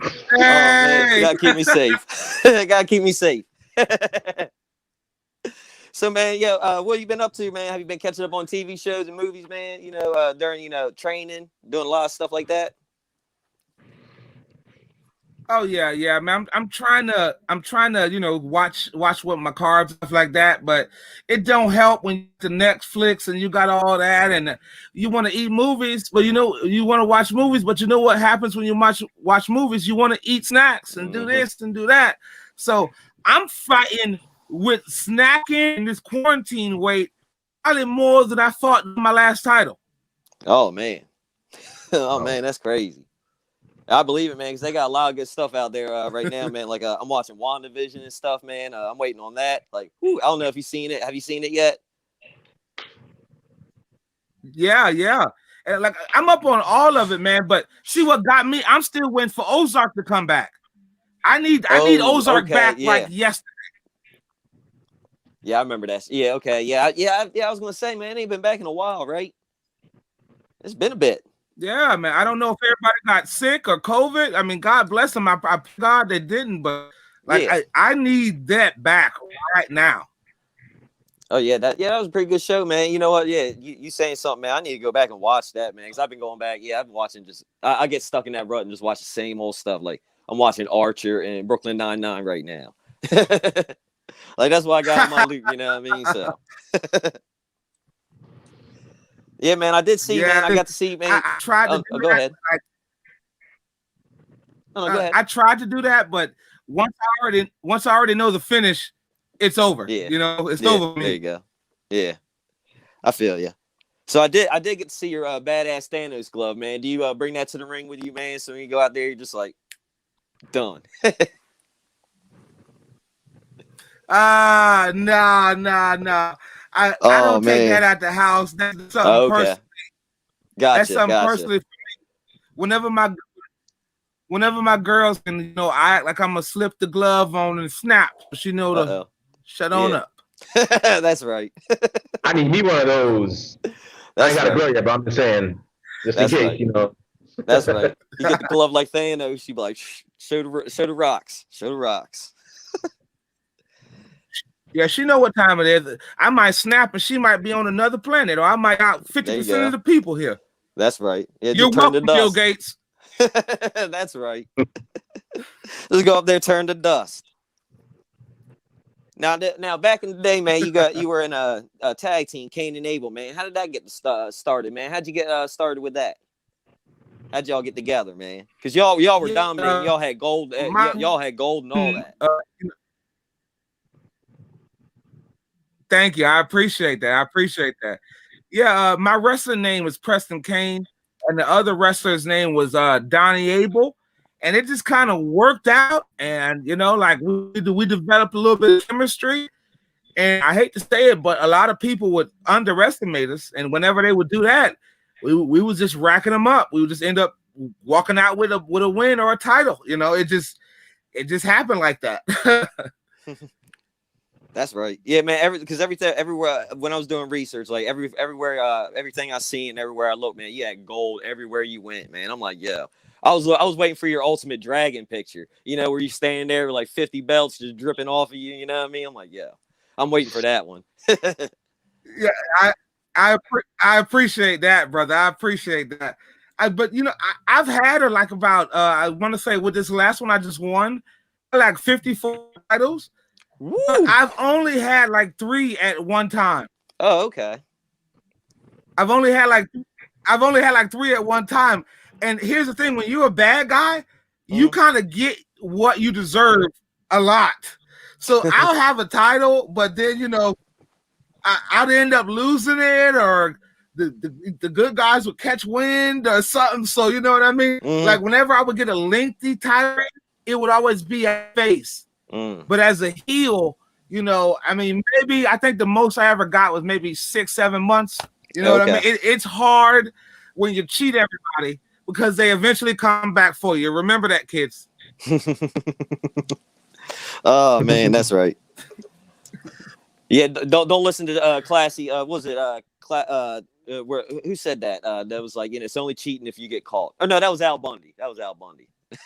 Oh man, you gotta keep me safe. Gotta keep me safe. So man, what have you been up to, man? Have you been catching up on TV shows and movies, man? During training, doing a lot of stuff like that. Oh yeah, man. I'm trying to watch what my carbs, stuff like that, but it don't help when the Netflix and you got all that, and you want to eat movies, but you want to watch movies, but you know what happens when you watch movies? You want to eat snacks and do this and do that. So I'm fighting with snacking in this quarantine weight, probably more than I thought in my last title. Oh man, man, that's crazy. I believe it, man, because they got a lot of good stuff out there right now, man. Like I'm watching WandaVision and stuff, man. I'm waiting on that. Like, I don't know if you've seen it. Have you seen it yet? Yeah. And like I'm up on all of it, man. But see what got me? I'm still waiting for Ozark to come back. I need Ozark back like yesterday. Yeah, I remember that. Yeah, okay. Yeah. I was gonna say, man, it ain't been back in a while, right? It's been a bit. Yeah, man. I don't know if everybody got sick or COVID. I mean, God bless them. I God they didn't, but I need that back right now. Oh yeah, that was a pretty good show, man. You know what? Yeah, you saying something, man. I need to go back and watch that, man, because I've been going back. Yeah, I've been watching I get stuck in that rut and just watch the same old stuff. Like I'm watching Archer and Brooklyn Nine-Nine right now. Like that's what I got in my loop, you know what I mean? So yeah, man, I did see, man. I got to see, man. I tried to go ahead. Go ahead. I tried to do that, but once I already know the finish, it's over. Yeah. It's over for me. There you go. Yeah. I feel you. So I did get to see your badass Thanos glove, man. Do you bring that to the ring with you, man? So when you go out there, you're just like done. No. I don't take that out the house. That's something personal. Gotcha. That's something personally for me. Whenever my girls can, I act like I'm gonna slip the glove on and snap. She know to shut on up. That's right. I need me one of those. I ain't got a girl yet, but I'm just saying, just in case, That's right. You get the glove like Thanos. She be like, show the rocks. Show the rocks. Yeah, she know what time it is. I might snap and she might be on another planet, or I might out 50% of the people here. That's right. Yeah, you're welcome, Bill Gates. That's right. Just go up there, turn to dust. Now, back in the day, man, you were in a tag team, Cain and Abel, man. How did that get started, man? How'd you get started with that? How'd y'all get together, man? Because y'all were dominating. Y'all had gold. Y'all had gold and all that. Thank you. I appreciate that. Yeah, my wrestling name was Preston Kane, and the other wrestler's name was Donnie Abel, and it just kind of worked out. And like we developed a little bit of chemistry. And I hate to say it, but a lot of people would underestimate us, and whenever they would do that, we would just racking them up. We would just end up walking out with a win or a title. It just happened like that. That's right. Yeah, man. Everywhere when I was doing research, like everywhere, everything I seen, everywhere I looked, man, you had gold everywhere you went, man. I'm like, yeah. I was waiting for your Ultimate Dragon picture, where you standing there with like 50 belts just dripping off of you. You know what I mean? I'm like, yeah, I'm waiting for that one. Yeah, I appreciate that, brother. I appreciate that. But I've had her like about I want to say with this last one I just won, like 54 titles. I've only had like 3 at one time. Oh, okay. I've only had like 3 at one time. And here's the thing: when you're a bad guy, you kind of get what you deserve a lot. So I'll have a title, but then I'd end up losing it, or the good guys would catch wind or something. So you know what I mean? Like whenever I would get a lengthy title, it would always be a face. But as a heel, I mean, maybe I think the most I ever got was maybe 6-7 months. You know what I mean? It's hard when you cheat everybody because they eventually come back for you. Remember that, kids. Oh man, that's right. Yeah, don't listen to Classy. Was it who said that? That was like, it's only cheating if you get caught. Oh no, that was Al Bundy.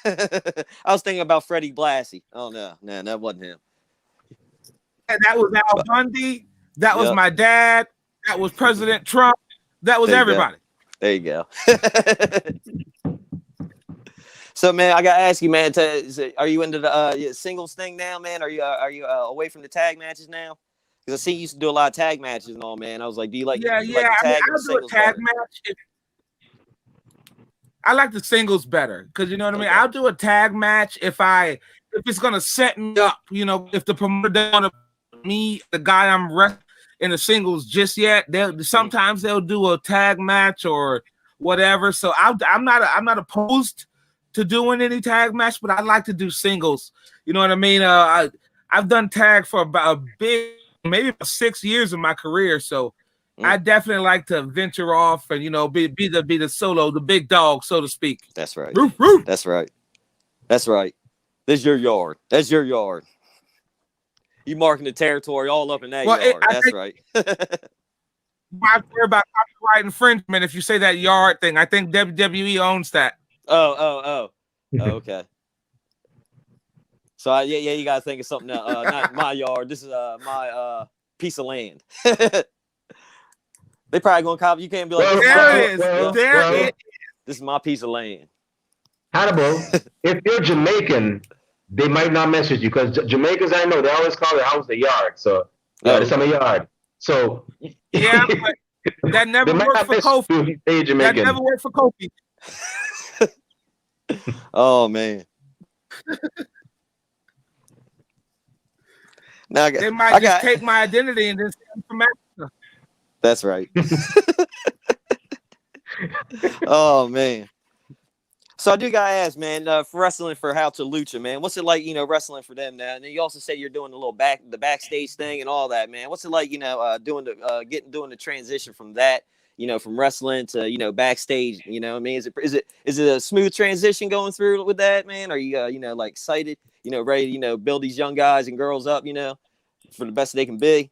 I was thinking about Freddie Blassie. Oh no, that wasn't him. And that was Al Bundy. That was my dad. That was President Trump. That was everybody. There you go. So, man, I gotta ask you, man. Are you into the singles thing now, man? Are you away from the tag matches now? Because I see you used to do a lot of tag matches and all, man. I was like, do you like? Yeah. Like the tag I'll do a tag match. I like the singles better because you know what I mean. I'll do a tag match if it's gonna set me up. You know, if the promoter doesn't want to me, the guy I'm wrestling in the singles just yet, sometimes they'll do a tag match or whatever. So I'm not opposed to doing any tag match, but I like to do singles. You know what I mean? I've done tag for about maybe about 6 years of my career, so I definitely like to venture off and be the solo, the big dog, so to speak. That's right. Roof, roof. That's right. This is your yard. That's your yard. You marking the territory all up in that yard. That's right. I care about copyright infringement if you say that yard thing. I think WWE owns that. Oh, okay. So you gotta think of something else. Not my yard. This is my piece of land. They probably gonna copy. You can't be like, there it is. This is my piece of land. Hannibal, if you're Jamaican, they might not mess with you because Jamaicans, I know, they always call their house the yard. So it's on the yard. So yeah, but that never worked for Kofi. That never worked for Kofi. Oh man. Now they might just take my identity and just send from Africa. That's right. Oh man. So I do gotta ask, man, for wrestling for How to Lucha, man, what's it like, wrestling for them now? And then you also say you're doing the backstage thing and all that, man. What's it like, doing the transition from that, from wrestling to backstage? You know what I mean? Is it a smooth transition going through with that, man? Are you like excited, ready to build these young guys and girls up, for the best they can be?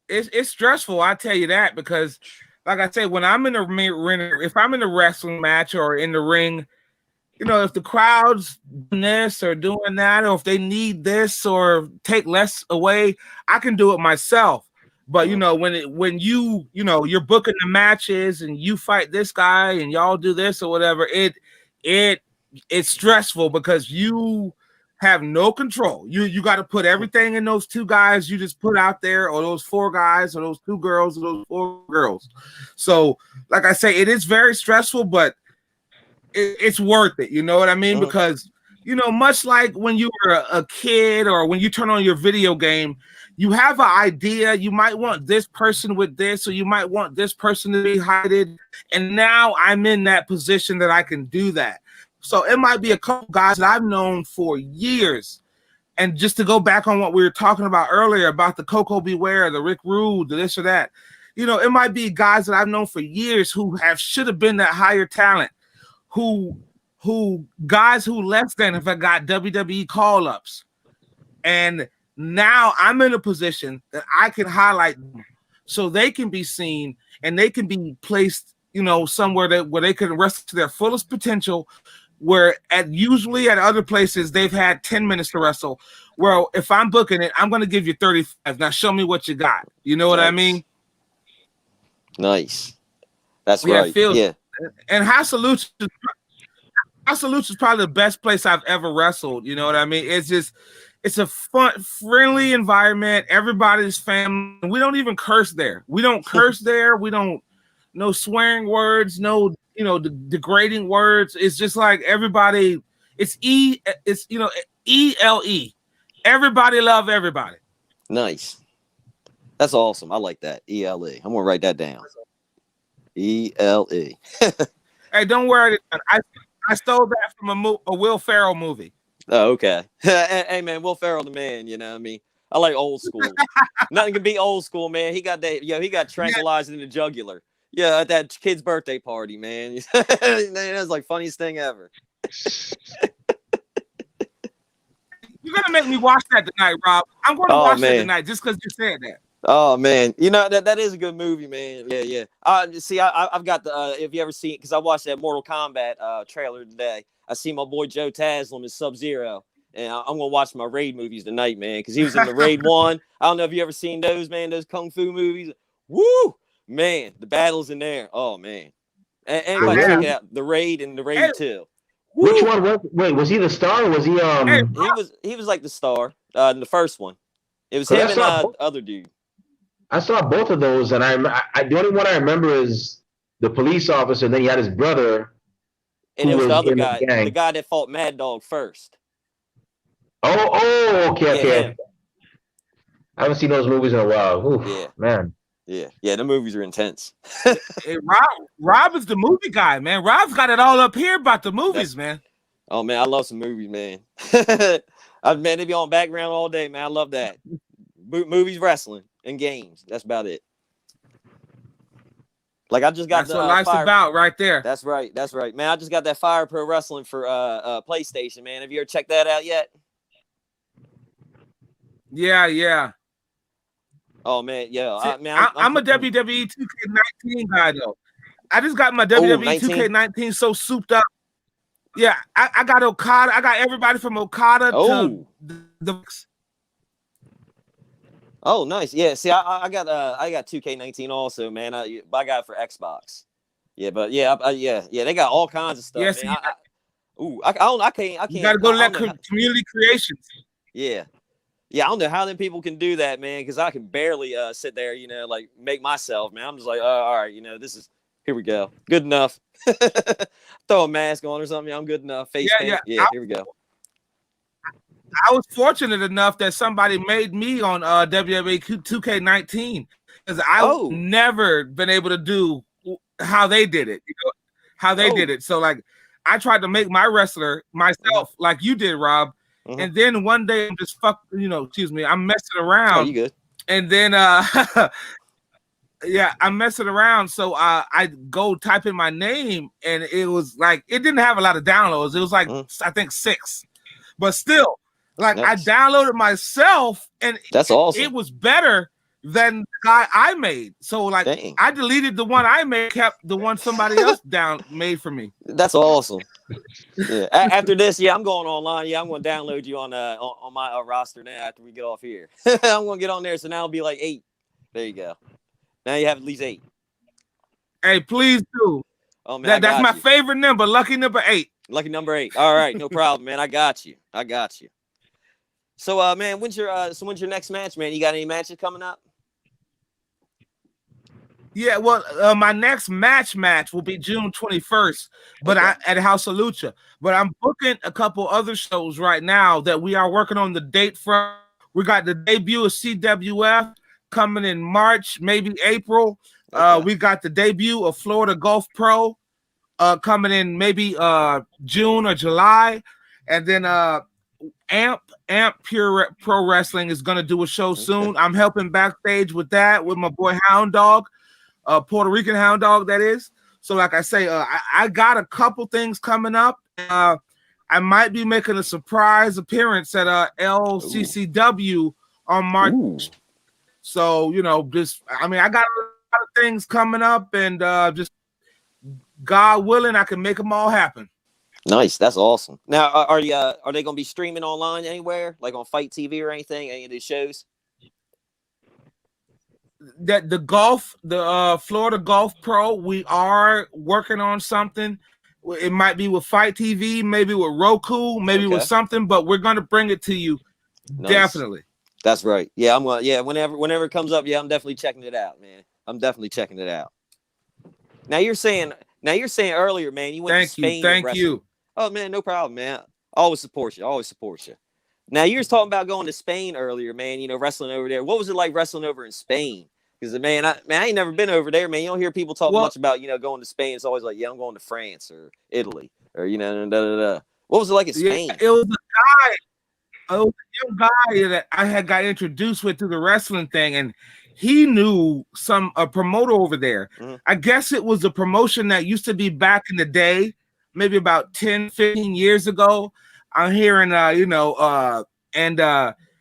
It's stressful, I tell you that, because like I said, when I'm in the ring, if I'm in a wrestling match or in the ring, if the crowd's doing this or doing that, or if they need this or take less away, I can do it myself. But when you're booking the matches and you fight this guy and y'all do this or whatever, it's stressful because you have no control. You got to put everything in those two guys you just put out there, or those four guys, or those two girls, or those four girls. So, like I say, it is very stressful, but it's worth it. You know what I mean? Because much like when you were a kid or when you turn on your video game, you have an idea. You might want this person with this, or you might want this person to be hidden. And now I'm in that position that I can do that. So it might be a couple guys that I've known for years. And just to go back on what we were talking about earlier about the Coco Beware, the Rick Rude, the this or that, it might be guys that I've known for years who should have been that higher talent, who guys who less than if I got WWE call-ups. And now I'm in a position that I can highlight them so they can be seen and they can be placed, somewhere where they can wrestle to their fullest potential. Where usually at other places they've had 10 minutes to wrestle. Well, if I'm booking it, I'm going to give you 35. Now show me what you got. You know what I mean? Nice. That's right. Yeah. And House of Lucha is probably the best place I've ever wrestled. You know what I mean? It's a fun, friendly environment. Everybody's family. We don't even curse there. We don't curse there. We don't, no swearing words, no, degrading words. It's just like everybody, it's ELE. Everybody love everybody. Nice. That's awesome. I like that. ELE. I'm going to write that down. ELE. Hey, don't worry. I stole that from a Will Ferrell movie. Oh, okay. Hey, man, Will Ferrell the man, you know what I mean? I like old school. Nothing can be old school, man. He got tranquilized in the jugular. Yeah, at that kid's birthday party, man. That's like funniest thing ever. You're gonna make me watch that tonight, Rob. I'm going to watch that tonight just because you said that. Oh man, you know that is a good movie, man. Yeah, yeah. See, I've got the. If you ever seen, because I watched that Mortal Kombat trailer today. I see my boy Joe Taslim as Sub-Zero, and I'm gonna watch my Raid movies tonight, man, because he was in the Raid 1. I don't know if you ever seen those, man. Those kung fu movies. Woo, man, the battles in there. Oh man, anybody check it out. The Raid and the Raid 2. Woo. Which one was? Wait, was he the star? Or was he? He was like the star in the first one. It was him and the other dude. I saw both of those, and I the only one I remember is the police officer. And then he had his brother, and it was the other guy, the guy that fought Mad Dog first. Okay. I haven't seen those movies in a while. Oof, yeah, man. Yeah, the movies are intense. Hey, Rob is the movie guy, man. Rob's got it all up here about the movies, man. Oh man, I love some movies, man. Man, they be on background all day, man. I love that. Movies, wrestling, and games. That's about it. Like I just got that's what life's about, right there. That's right, man. I just got that Fire Pro Wrestling for PlayStation, man. Have you ever checked that out yet? Yeah. Oh man, yeah. I'm a WWE 2K19 guy though. I just got my WWE 2K19 so souped up. Yeah, I got Okada. I got everybody from Okada to the. Oh, nice. Yeah. See, I got 2K19 also, man. I got it for Xbox. Yeah, but yeah. They got all kinds of stuff. Yes, man. I can't. You gotta go to that community creations. Yeah. Yeah, I don't know how them people can do that, man, because I can barely sit there, like make myself, man. I'm just like, all right, here we go. Good enough. Throw a mask on or something. I'm good enough. Face paint. Yeah, here we go. I was fortunate enough that somebody made me on WWE 2K19 because I've never been able to do how they did it, did it. So like, I tried to make my wrestler myself, like you did, Rob. Mm-hmm. And then one day I'm just I'm messing around. Oh, you good? And then I'm messing around. So I go type in my name, and it was like it didn't have a lot of downloads. It was like I think 6, but still, like I downloaded myself, and that's awesome. It was better than the guy I made. So like I deleted the one I made, kept the one somebody else made for me. That's awesome. Yeah. After this, I'm going online. Yeah, I'm going to download you on my roster now after we get off here. I'm going to get on there. So now it'll be like 8. There you go. Now you have at least 8. Hey, please do. Oh man, that's my favorite number. Lucky number 8. Lucky number 8. All right, no problem, man. I got you. So, man, when's your next match, man? You got any matches coming up? Yeah, well, my next match will be June 21st, but at House of Lucha. But I'm booking a couple other shows right now that we are working on the date for. We got the debut of CWF coming in March, maybe April. We got the debut of Florida Gulf Pro coming in maybe June or July, and then Amp Pure Pro Wrestling is going to do a show soon. I'm helping backstage with that with my boy Hound Dog. Puerto Rican Hound Dog, that is. So like I say, I got a couple things coming up. I might be making a surprise appearance at LCCW on March. Ooh. So, I got a lot of things coming up, and just God willing, I can make them all happen. Nice. That's awesome. Now, are they going to be streaming online anywhere, like on Fight TV or anything, any of these shows? That the Florida Gulf Pro, we are working on something. It might be with Fight TV, maybe with Roku, maybe with something, but we're gonna bring it to you. Nice. Definitely. That's right. Yeah, I'm gonna. Yeah, whenever it comes up, I'm definitely checking it out, man. I'm definitely checking it out. Now you're saying earlier, man, you went to Spain. Thank you. Oh man, no problem, man. Always support you. Now you were talking about going to Spain earlier, man. Wrestling over there. What was it like wrestling over in Spain? Because man, I ain't never been over there, man. You don't hear people talk much about going to Spain. It's always like, I'm going to France or Italy or What was it like in Spain? Yeah, it was a young guy that I had got introduced with through the wrestling thing, and he knew a promoter over there. Mm-hmm. I guess it was a promotion that used to be back in the day, maybe about 10, 15 years ago. I'm hearing, and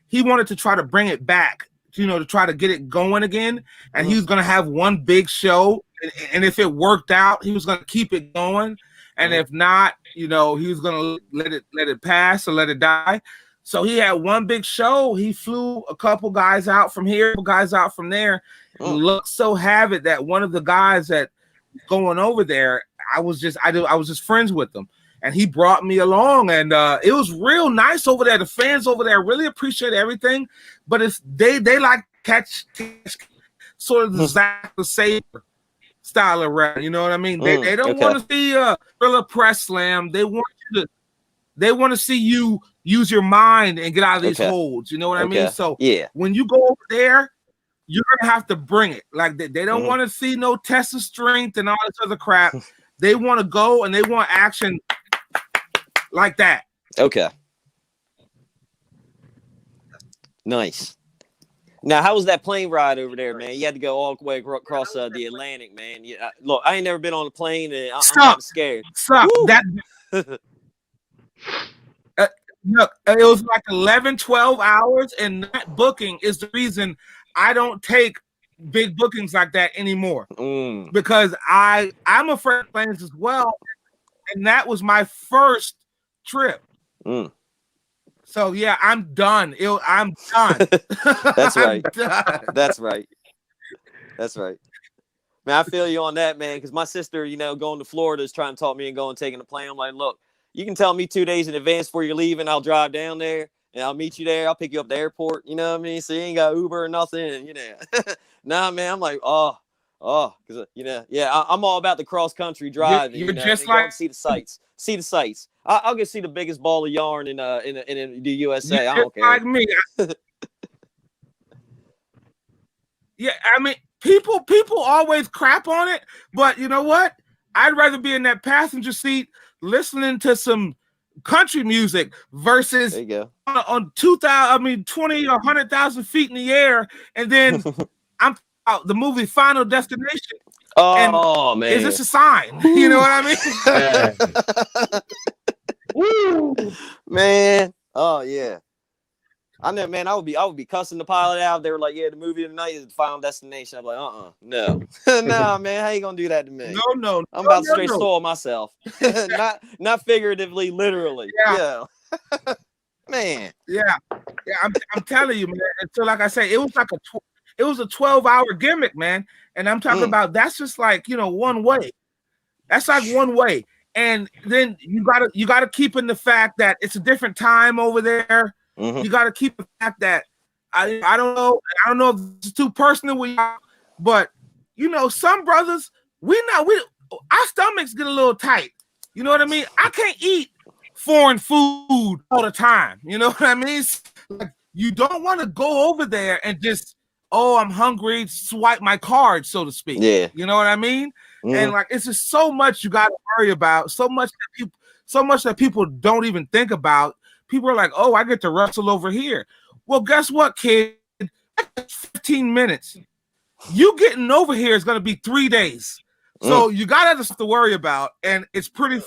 he wanted to try to bring it back to try to get it going again, and he was going to have one big show, and if it worked out, he was going to keep it going, and if not, he was going to let it pass or let it die. So he had one big show. He flew a couple guys out from here, guys out from there. Look, so have it that one of the guys that going over there, I was just friends with them, and he brought me along, and it was real nice over there. The fans over there really appreciate everything, but it's they like catch sort of the Zack the Saber style of rap. You know what I mean? They don't want to see a Thriller press slam. They want to see you use your mind and get out of these holds. You know what I mean? So when you go over there, you're gonna have to bring it. Like they don't want to see no test of strength and all this other crap. They want to go and they want action like that. Okay. Nice. Now, how was that plane ride over there, man? You had to go all the way across the Atlantic, man. Look, I ain't never been on a plane, and I'm kind of scared. Look, it was like 11, 12 hours, and that booking is the reason I don't take big bookings like that anymore, because I'm afraid of planes as well, and that was my first trip. So yeah, I'm done. I'm done. That's right. That's right. That's right. Man, I feel you on that, man. Because my sister, going to Florida is trying to talk me and going taking a plane. I'm like, look, you can tell me 2 days in advance before you're leaving. I'll drive down there and I'll meet you there. I'll pick you up at the airport. You know what I mean? So you ain't got Uber or nothing. And, nah, man. I'm like, because I'm all about the cross country driving. You're just like see the sights. See the sights. I'll go see the biggest ball of yarn in the USA. I don't care. Like me. Yeah, I mean, people always crap on it, but you know what? I'd rather be in that passenger seat listening to some country music versus on 20 or 100,000 feet in the air, and then I'm out the movie Final Destination. Oh man, is this a sign? You know what I mean? Woo, man. Oh yeah. I know, man. I would be cussing the pilot out. They were like, "Yeah, the movie tonight is the Final Destination." I'm like, no, nah, man. How you gonna do that to me? No. I'm about to straight soil myself, not figuratively, literally. Yeah. Man. Yeah. I'm telling you, man. And so, like I say, it was like a 12-hour gimmick, man. And I'm talking about that's just like one way. That's like one way, and then you gotta keep in the fact that it's a different time over there. You got to keep the fact that I don't know if it's too personal with you, but some brothers our stomachs get a little tight. You know what I mean? I can't eat foreign food all the time. You know what I mean? Like, you don't want to go over there and just I'm hungry, swipe my card, so to speak. Yeah. You know what I mean? And like it's just so much you got to worry about, so much that people don't even think about. People are like, I get to wrestle over here. Well, guess what, kid? 15 minutes. You getting over here is going to be 3 days. So you got other stuff to worry about, and it's pretty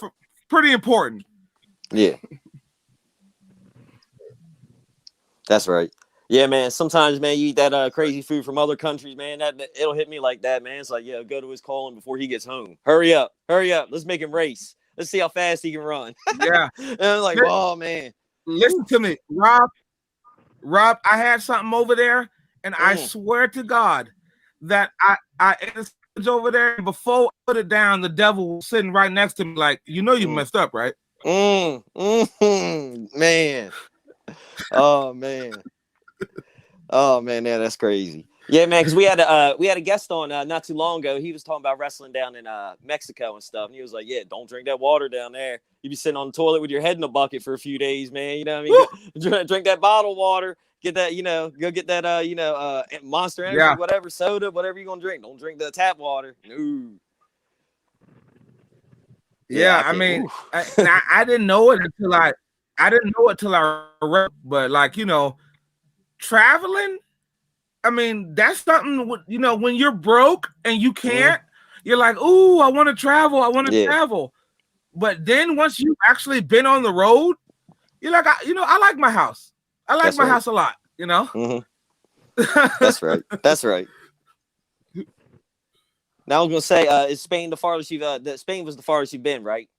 important. Yeah. That's right. Yeah, man. Sometimes, man, you eat that crazy food from other countries, man. That it'll hit me like that, man. It's like, go to his calling before he gets home. Hurry up. Let's make him race. Let's see how fast he can run. Yeah. And I'm like, oh, man. Listen to me, Rob, I had something over there, and I swear to God that I ate a sandwich over there, and before I put it down, the devil was sitting right next to me like, you messed up, right? Man. Oh, man. Oh, man, that's crazy. Yeah, man, because we had a guest on not too long ago. He was talking about wrestling down in Mexico and stuff, and he was like, "Yeah, don't drink that water down there. You be sitting on the toilet with your head in a bucket for a few days, man. You know what I mean? Drink that bottled water. Get that, go get that, Monster Energy, whatever, soda, whatever you're gonna drink. Don't drink the tap water. No." Yeah, I mean, I didn't know it until I read, but like traveling. I mean, that's something, when you're broke and you can't, you're like, ooh, I want to travel. Travel. But then once you've actually been on the road, you're like, I like my house. I like my house a lot, That's right. That's right. Now I was gonna say, is Spain the farthest you've? Spain was the farthest you've been, right?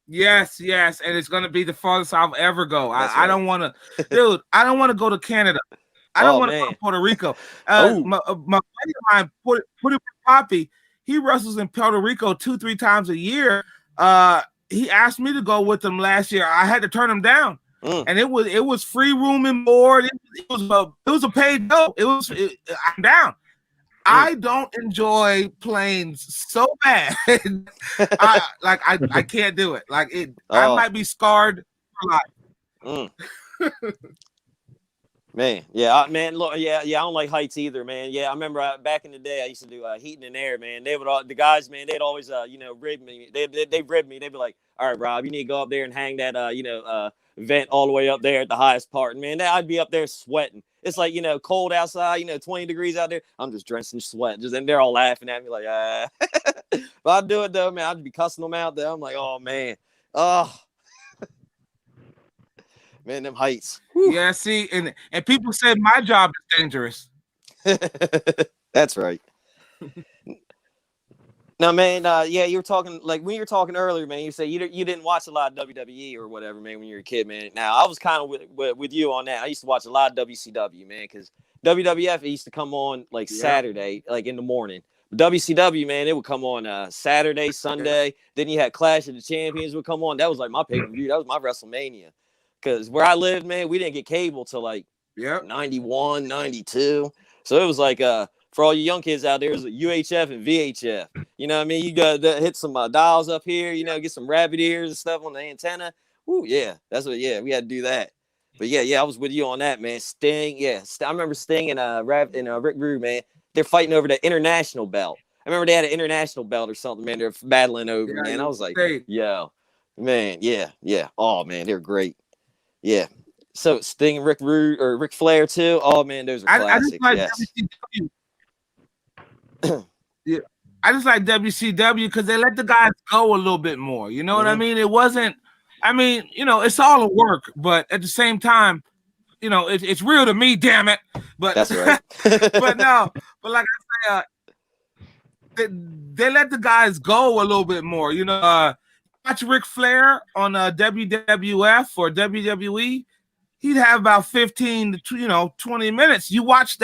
Yes, and it's gonna be the farthest I'll ever go. I don't want to, dude. I don't want to go to Canada. I don't want to go to Puerto Rico. My buddy of mine, Puerto Poppy, he wrestles in Puerto Rico 2-3 times a year. He asked me to go with him last year. I had to turn him down, and it was free room and board. It was a paid go. I'm down. I don't enjoy planes so bad. I can't do it. I might be scarred for life. Man, yeah, look, yeah, I don't like heights either, man. Yeah, I remember back in the day, I used to do heating and air, man. The guys, man, they'd always, rib me. They rib me. They'd be like, all right, Rob, you need to go up there and hang that, vent all the way up there at the highest part. And, man, I'd be up there sweating. It's like, cold outside, 20 degrees out there. I'm just drenched in sweat. And they're all laughing at me like, ah. But I'd do it, though, man. I'd be cussing them out there. I'm like, oh, man. Oh. Man, them heights. Whew. Yeah, see, and people said my job is dangerous. That's right. Now, man, you were talking, like, when you were talking earlier, man, you said you didn't watch a lot of WWE or whatever, man, when you were a kid, man. Now, I was kind of with you on that. I used to watch a lot of WCW, man, because WWF, it used to come on, like, Saturday, like, in the morning. WCW, man, it would come on Saturday, Sunday. Then you had Clash of the Champions would come on. That was, like, my pay-per-view. That was my WrestleMania. Because where I lived, man, we didn't get cable till, like, 91, 92. So it was like, for all you young kids out there, it was a UHF and VHF. You know what I mean? You got to hit some dials up here, get some rabbit ears and stuff on the antenna. Ooh, yeah. That's what, we had to do that. But, yeah, I was with you on that, man. Sting, I remember Sting and Rick Rude, man. They're fighting over the international belt. I remember they had an international belt or something, man. They're battling over, man. I was like, yo, man, yeah. Oh, man, they're great. Yeah. So Sting, Rick Rude, or Ric Flair too. Oh man, those are classics. I just like WCW because they let the guys go a little bit more. You know what I mean? It wasn't. I mean, it's all a work, but at the same time, it's real to me. Damn it! But that's right. but like I say, they let the guys go a little bit more. Watch Ric Flair on WWF or WWE, he'd have about 15 to 20 minutes. You watch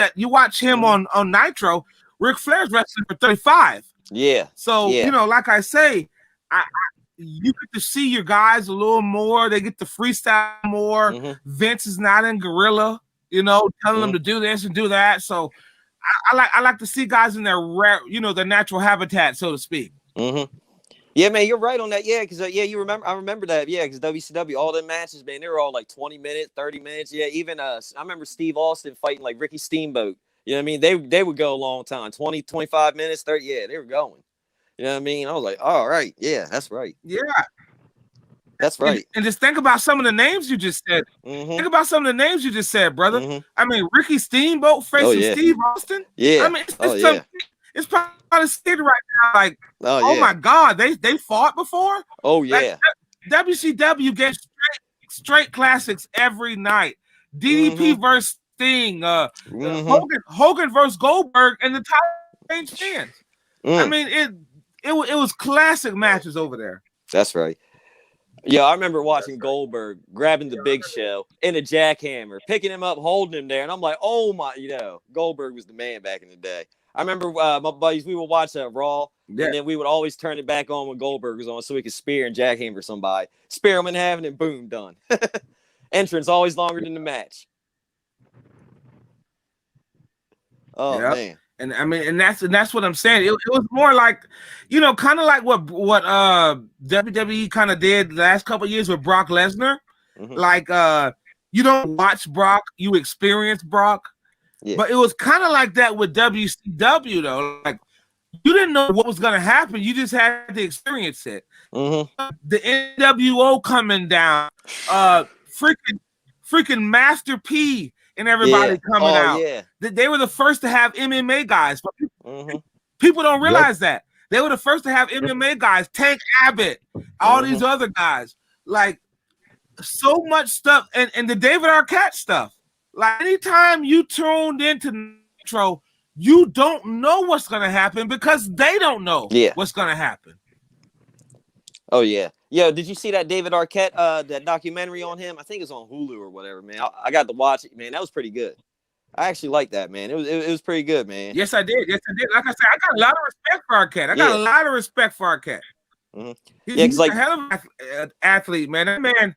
him on Nitro. Ric Flair's wrestling for 35. Yeah. So like I say, you get to see your guys a little more. They get to freestyle more. Vince is not in gorilla, telling them to do this and do that. So I like to see guys in their their natural habitat, so to speak. Yeah, man, you're right on that. Yeah, because you remember. I remember that. Yeah, because WCW, all them matches, man, they were all like 20 minutes, 30 minutes. Yeah, even I remember Steve Austin fighting like Ricky Steamboat. You know what I mean? They would go a long time, 20, 25 minutes, 30. Yeah, they were going. You know what I mean? I was like, all right, yeah, that's right. Yeah, that's right. And just think about some of the names you just said. Think about some of the names you just said, brother. I mean, Ricky Steamboat facing Steve Austin. Yeah. I mean, it's probably scared right now. Like, oh my God, they fought before. Oh yeah. Like, WCW gets straight classics every night. DDP versus Sting. Hogan versus Goldberg, and the title changed hands. I mean, it was classic matches over there. That's right. Yeah, I remember watching Goldberg grabbing the Big Show in a jackhammer, picking him up, holding him there, and I'm like, oh my, Goldberg was the man back in the day. I remember my buddies, we would watch Raw, and then we would always turn it back on when Goldberg was on so we could spear and jackhammer somebody. Spear him in half, and then boom, done. Entrance always longer than the match. Oh, man. And I mean, and that's what I'm saying. It was more like, kind of like what WWE kind of did the last couple of years with Brock Lesnar. Like, you don't watch Brock, you experience Brock. Yeah. But it was kind of like that with WCW, though. Like, you didn't know what was going to happen. You just had to experience it. The NWO coming down, freaking Master P and everybody coming out. Yeah. They were the first to have MMA guys. But people don't realize that. They were the first to have MMA guys. Tank Abbott, all these other guys. Like, so much stuff, and the David Arquette stuff. Like anytime you tuned into Nitro, you don't know what's gonna happen because they don't know what's gonna happen. Oh yeah. Yo, did you see that David Arquette that documentary on him? I think it's on Hulu or whatever, man. I got to watch it, man. That was pretty good. I actually like that, man. It was pretty good, man. Yes, I did. Like I said, I got a lot of respect for Arquette. I got a lot of respect for Arquette. Mm-hmm. He's a hell of an athlete, man. That man,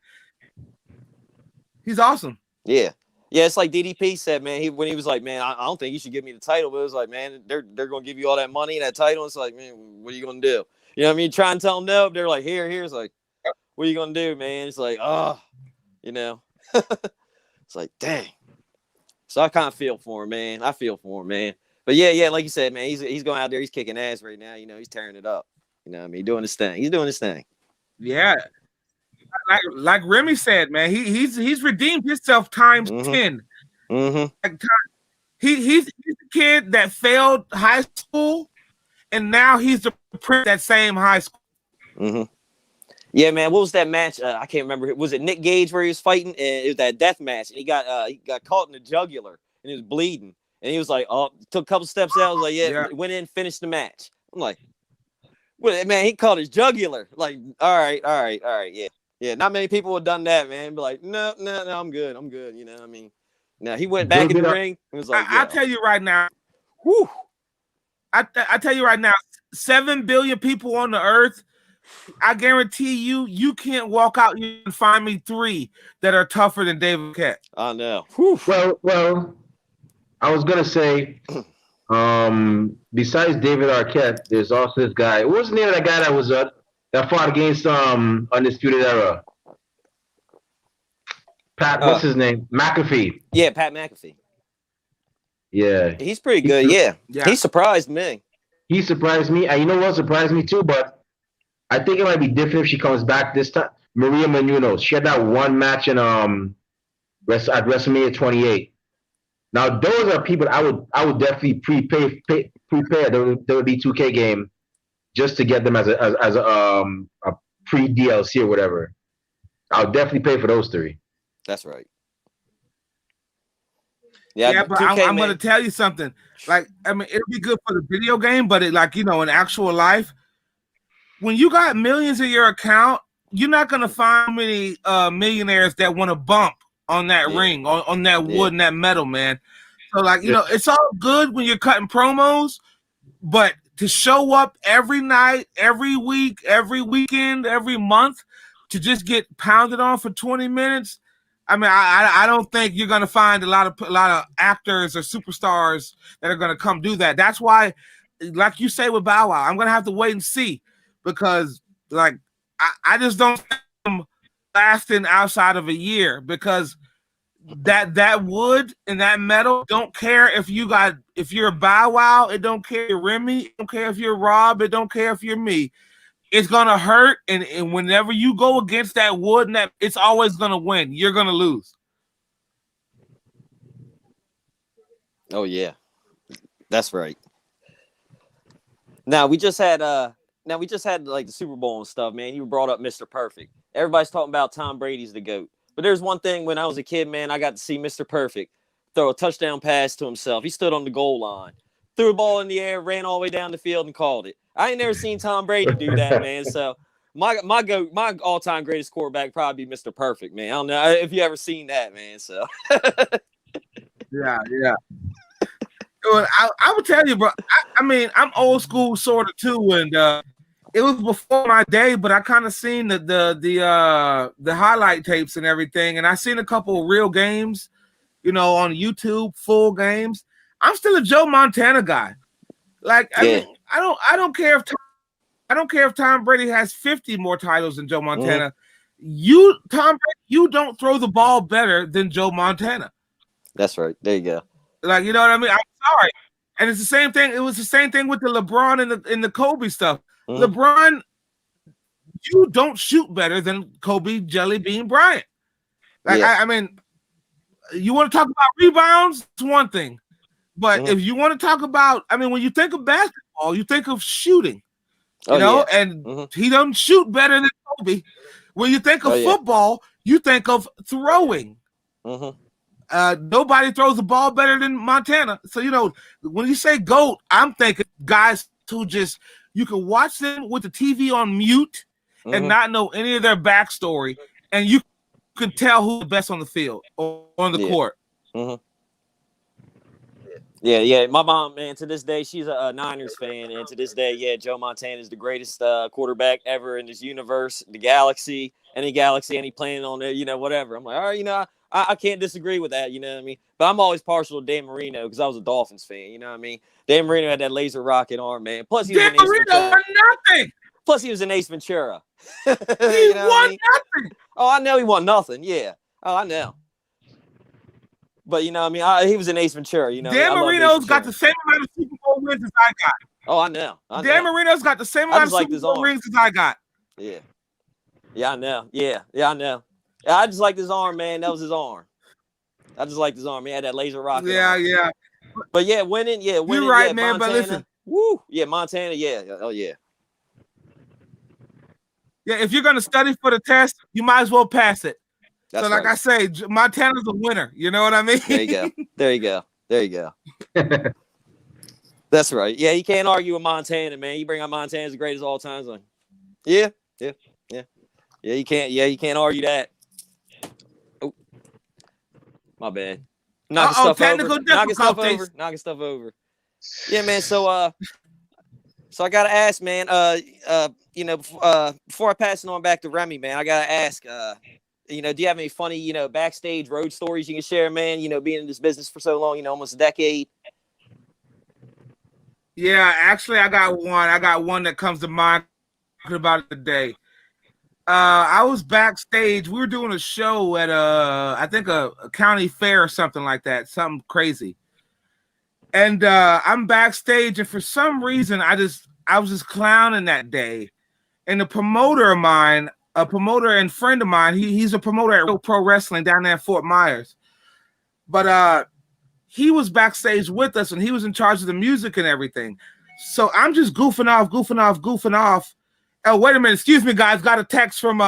he's awesome. Yeah. Yeah, it's like DDP said, man. When he was like, man, I don't think you should give me the title, but it was like, man, they're gonna give you all that money and that title. It's like, man, what are you gonna do? You know what I mean? Try and tell them no. They're like, here's like, what are you gonna do, man? It's like, you know, it's like, dang. So I kind of feel for him, man. I feel for him, man. But yeah, like you said, man, he's going out there, he's kicking ass right now. You know, he's tearing it up. You know what I mean? Doing his thing. He's doing his thing. Yeah. Like Remy said, man, he's redeemed himself times 10. Mm-hmm. He's the kid that failed high school, and now he's the prince that same high school. Mm-hmm. Yeah, man. What was that match? I can't remember. Was it Nick Gage where he was fighting? And it was that death match, and he got caught in the jugular, and he was bleeding, and he was like, took a couple steps out. I was like, went in, finished the match. I'm like, well, man, he caught his jugular. Like, all right, yeah. Not many people have done that, man. But like, no, I'm good. You know what I mean? Now he went back in the ring and was like, I'll tell you right now. Whew. I tell you right now, 7 billion people on the earth. I guarantee you can't walk out and find me 3 that are tougher than David Arquette. I know. Well, I was gonna say, besides David Arquette, there's also this guy. What was the name of that guy that fought against Undisputed Era? Pat, what's his name? McAfee. Yeah, Pat McAfee. Yeah, he's pretty good. Yeah, he surprised me. He surprised me, and you know what surprised me too, but. I think it might be different if she comes back this time. Maria Menounos. She had that one match in at WrestleMania 28. Now those are people I would definitely prepare the WWE 2K game just to get them as a pre DLC or whatever. I would definitely pay for those 3. That's right. Yeah, but 2K, I'm going to tell you something. Like, I mean, it'll be good for the video game, but in actual life. When you got millions in your account, you're not gonna find many millionaires that want to bump on that ring, on that wood and that metal, man. So it's all good when you're cutting promos, but to show up every night, every week, every weekend, every month, to just get pounded on for 20 minutes, I mean, I don't think you're gonna find a lot of actors or superstars that are gonna come do that. That's why, like you say with Bow Wow, I'm gonna have to wait and see. Because I just don't think them lasting outside of a year because that wood and that metal don't care if you're Bow Wow, it don't care if you're Remy, it don't care if you're Rob, it don't care if you're me. It's gonna hurt, and whenever you go against that wood and that, it's always gonna win. You're gonna lose. Oh yeah, that's right. Now we just had like the Super Bowl and stuff, man. You brought up Mr. Perfect. Everybody's talking about Tom Brady's the GOAT. But there's one thing when I was a kid, man, I got to see Mr. Perfect throw a touchdown pass to himself. He stood on the goal line, threw a ball in the air, ran all the way down the field and called it. I ain't never seen Tom Brady do that, man. So my all-time greatest quarterback probably be Mr. Perfect, man. I don't know if you ever seen that, man. So yeah. I would tell you, bro. I mean, I'm old school sort of too, and it was before my day, but I kind of seen the highlight tapes and everything, and I seen a couple of real games, on YouTube, full games. I'm still a Joe Montana guy. Like, I mean, I don't care if Tom Brady has 50 more titles than Joe Montana. Tom Brady, you don't throw the ball better than Joe Montana. That's right. There you go. Like, you know what I mean? I'm sorry. And it's the same thing. It was the same thing with the LeBron and the Kobe stuff. LeBron, you don't shoot better than Kobe Jelly Bean Bryant. Like, I mean, you want to talk about rebounds? It's one thing. But if you want to talk about, I mean, when you think of basketball, you think of shooting. You know, and he doesn't shoot better than Kobe. When you think of football, you think of throwing. Nobody throws the ball better than Montana. So, you know, when you say GOAT, I'm thinking guys who just, you can watch them with the TV on mute and not know any of their backstory, and you can tell who's the best on the field or on the court. Yeah. My mom, man, to this day, she's a Niners fan, and to this day, yeah, Joe Montana is the greatest quarterback ever in this universe, the galaxy, any planet on there, you know, whatever. I'm like, all right, you know, I can't disagree with that, you know what I mean? But I'm always partial to Dan Marino because I was a Dolphins fan, you know what I mean? Dan Marino had that laser rocket arm, man. Plus, he was an Ace Ventura. Nothing. Plus, he was an Ace Ventura. He you know won nothing. Oh, I know he won nothing. Yeah. Oh, I know. But, you know what I mean? He was an Ace Ventura, you know. Dan Marino's got the same amount of Super Bowl wins as I got. Oh, I know. Dan Marino's got the same amount of Super Bowl rings as I got. Yeah. Yeah, I know. Yeah, I know. Yeah, I just like his arm, man. That was his arm. I just liked his arm. He had that laser rocket. Yeah. But yeah, winning. You're right, man. Montana, but listen. Woo. Yeah, Montana. Yeah. Oh, yeah. Yeah, if you're going to study for the test, you might as well pass it. That's so, like right. I say, Montana's a winner. You know what I mean? There you go. That's right. Yeah, you can't argue with Montana, man. You bring up Montana as the greatest of all time. Like, yeah. You can't argue that. Oh, my bad. Knocking stuff over. Yeah, man. So I gotta ask, man. You know, before I pass it on back to Remy, man, I gotta ask. You know, do you have any funny, you know, backstage road stories you can share, man? You know, being in this business for so long, you know, almost a decade. Yeah, actually, I got one that comes to mind about it today. I was backstage. We were doing a show at I think a county fair or something like that, something crazy. And I'm backstage, and for some reason, I was just clowning that day. And a promoter and friend of mine, he's a promoter at Pro Wrestling down there in Fort Myers. But he was backstage with us, and he was in charge of the music and everything. So I'm just goofing off. Oh, wait a minute. Excuse me, guys. Got a text from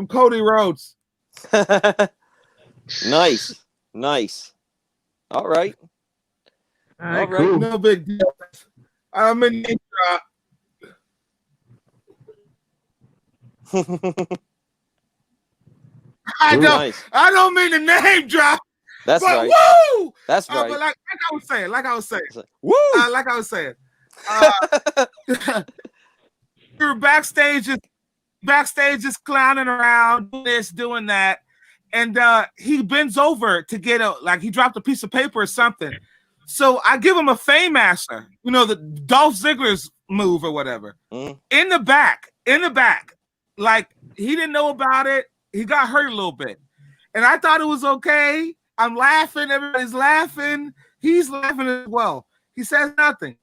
Cody Rhodes. Nice. All right. Cool. No big deal. I'm in the drop. I don't mean the name drop. That's right. Woo! That's right. But like I was saying. Woo! Like I was saying. We were backstage just clowning around, doing that. And he bends over to get he dropped a piece of paper or something. So I give him a Fame-Master, you know, the Dolph Ziggler's move or whatever. In the back. Like, he didn't know about it. He got hurt a little bit. And I thought it was okay. I'm laughing. Everybody's laughing. He's laughing as well. He says nothing.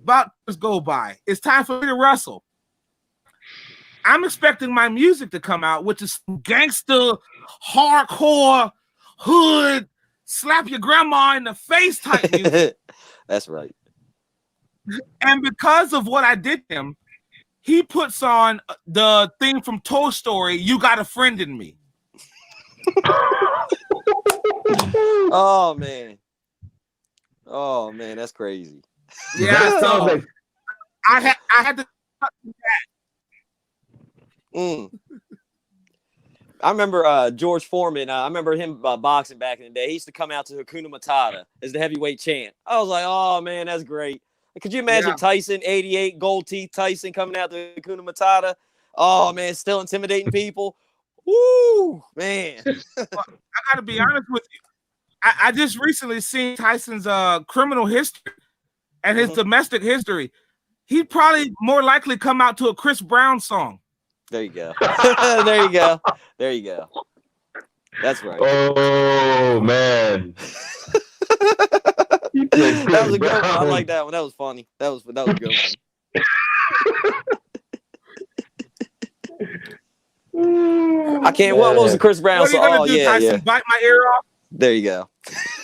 About to go by. It's time for me to wrestle. I'm expecting my music to come out, which is gangster, hardcore, hood, slap your grandma in the face type music. That's right. And because of what I did to him, he puts on the thing from Toy Story, You Got a Friend in Me. Oh, man, that's crazy. Yeah, so I had to cut that. I remember George Foreman. I remember him boxing back in the day. He used to come out to Hakuna Matata as the heavyweight champ. I was like, oh, man, that's great. Could you imagine Tyson, 88, gold teeth Tyson coming out to Hakuna Matata? Oh, man, still intimidating people. Woo, man. Well, I got to be honest with you. I just recently seen Tyson's criminal history and his domestic history. He'd probably more likely come out to a Chris Brown song. There you go. There you go. That's right. Oh, man. That was a good one. I like that one. That was funny. That was a good one. I can't. What was the Chris Brown song? What are you gonna do, Tyson? Bite my ear off? There you go.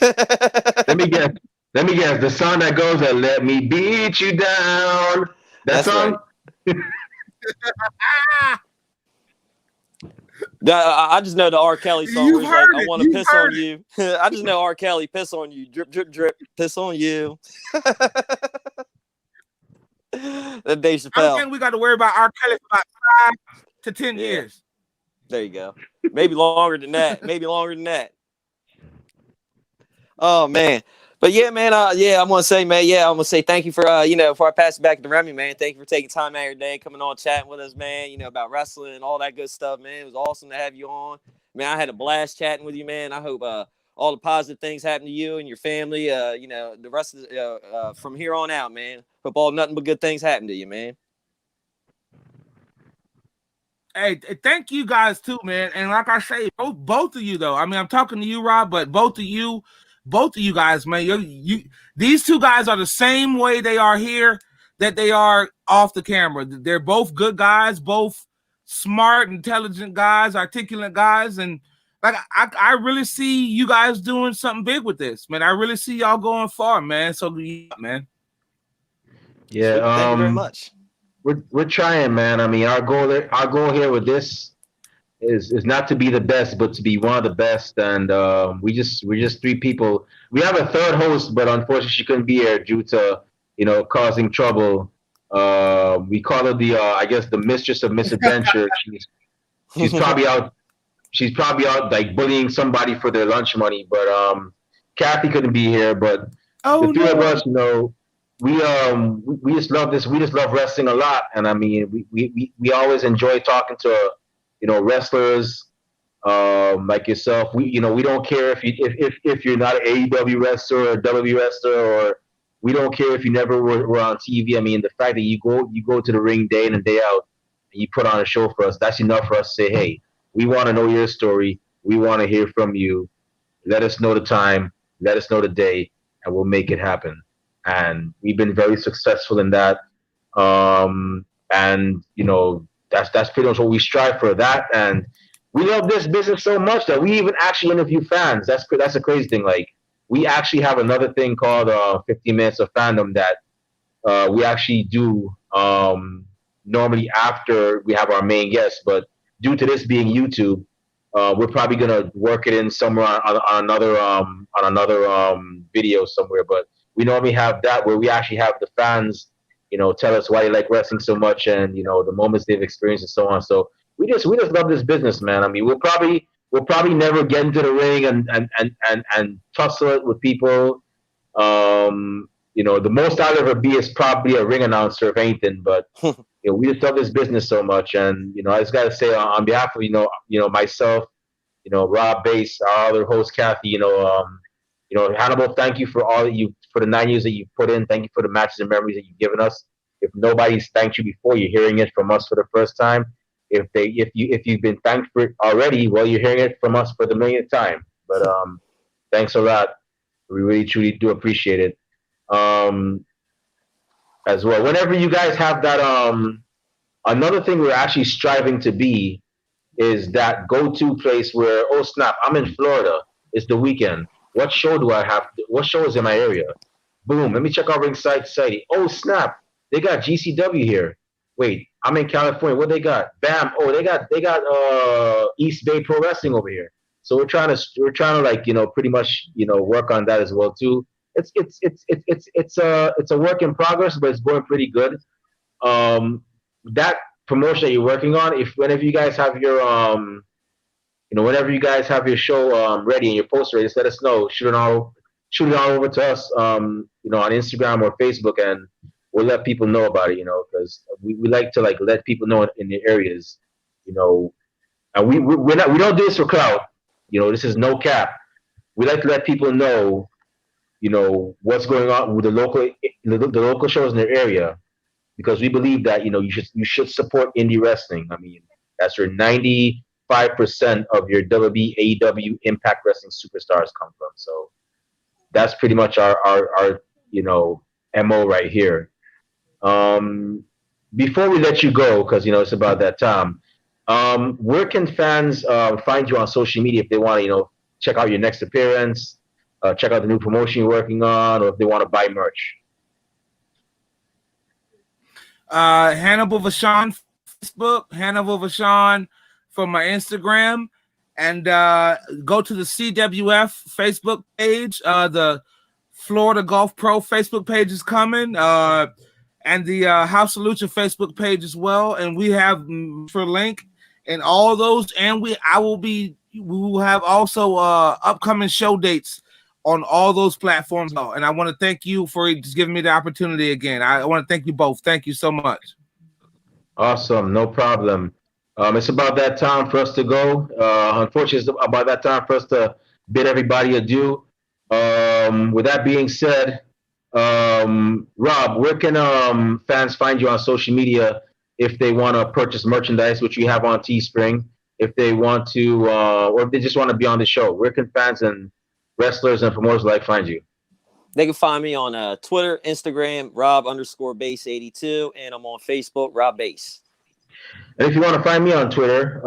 Let me guess. The song that goes and "Let Me Beat You Down." That song. Right. I just know the R. Kelly song where he's like, I want to piss on you. I just know R. Kelly, piss on you. Drip, drip, drip, piss on you. That Dave Chappelle. I think we got to worry about R. Kelly for about 5 to 10 years. There you go. Maybe longer than that. Maybe longer than that. Oh, man. But yeah, man, I want to say, man, I'm going to say thank you for, before I pass it back to Remy, man, thank you for taking time out of your day, coming on, chatting with us, man, about wrestling and all that good stuff, man. It was awesome to have you on. Man, I had a blast chatting with you, man. I hope all the positive things happen to you and your family, the rest of from here on out, man. Hope nothing but good things happen to you, man. Hey, thank you guys too, man. And like I say, both of you though. I mean, I'm talking to you, Rob, but both of you guys, man. These two guys are the same way they are here that they are off the camera. They're both good guys, both smart, intelligent guys, articulate guys, and like I really see you guys doing something big with this, man. I really see y'all going far, man. So, man. Yeah. Thank you very much. We're trying, man. I mean, our goal here with this is not to be the best, but to be one of the best. And we're just 3 people. We have a third host, but unfortunately she couldn't be here due to causing trouble. We call her the mistress of misadventure. She's probably out. She's probably out like bullying somebody for their lunch money. But Kathy couldn't be here. But the 3 of us, we just love this. We just love wrestling a lot, and I mean, we always enjoy talking to wrestlers like yourself. We don't care if you're not an AEW wrestler or a WWE wrestler, or we don't care if you never were on TV. I mean, the fact that you go to the ring day in and day out, and you put on a show for us, that's enough for us to say, hey, we want to know your story. We want to hear from you. Let us know the time. Let us know the day, and we'll make it happen. And we've been very successful in that. And that's pretty much what we strive for. That, and we love this business so much that we even actually interview fans. That's a crazy thing. Like, we actually have another thing called 15 Minutes of Fandom that we actually do normally after we have our main guest. But due to this being YouTube, we're probably gonna work it in somewhere on another video somewhere. But we normally have that where we actually have the fans, tell us why they like wrestling so much, and the moments they've experienced and so on. So we just love this business, man. I mean, we'll probably never get into the ring and tussle it with people. The most I'll ever be is probably a ring announcer, if anything. But we just love this business so much, and I just gotta say on behalf of myself, Rob Bass, our other host Kathy, Hannibal, thank you for for the 9 years that you've put in. Thank you for the matches and memories that you've given us. If nobody's thanked you before, you're hearing it from us for the first time. If you've been thanked for it already, well, you're hearing it from us for the millionth time. But thanks a lot. We really truly do appreciate it. As well, whenever you guys have that, another thing we're actually striving to be is that go-to place where, oh snap, I'm in Florida. It's the weekend. What show do I have? What show is in my area? Boom. Let me check out Ringside Society. Oh snap, they got GCW here. Wait, I'm in California. What they got? Bam. Oh, they got East Bay Pro Wrestling over here. So we're trying to like pretty much work on that as well too. It's a work in progress, but it's going pretty good. That promotion that you're working on, whenever you guys have your whenever you guys have your show ready and your post ready, just let us know. Shoot it all over to us, on Instagram or Facebook, and we'll let people know about it. Because we like to let people know in the areas, and we don't do this for clout. This is no cap. We like to let people know, what's going on with the local shows in their area, because we believe that you should support indie wrestling. I mean, that's where 95% of your WWE, AEW, Impact Wrestling superstars come from. So that's pretty much our MO right here. Before we let you go, because it's about that time, where can fans find you on social media if they want to check out your next appearance, check out the new promotion you're working on, or if they want to buy merch? Hannibal Vachon Facebook, Hannibal Vachon from my Instagram, and go to the CWF Facebook page. The Florida Golf Pro Facebook page is coming, and the House of Lucha Facebook page as well. And we have for link in all those, and we will have also upcoming show dates on all those platforms. And I want to thank you for just giving me the opportunity again. I want to thank you both. Thank you so much. Awesome, no problem. It's about that time for us to go. Unfortunately, it's about that time for us to bid everybody adieu. With that being said, Rob, where can fans find you on social media if they want to purchase merchandise, which you have on Teespring, if they want to, or if they just want to be on the show? Where can fans and wrestlers and promoters like find you? They can find me on Twitter, Instagram, Rob_Base82, and I'm on Facebook, Rob Base. And if you want to find me on Twitter,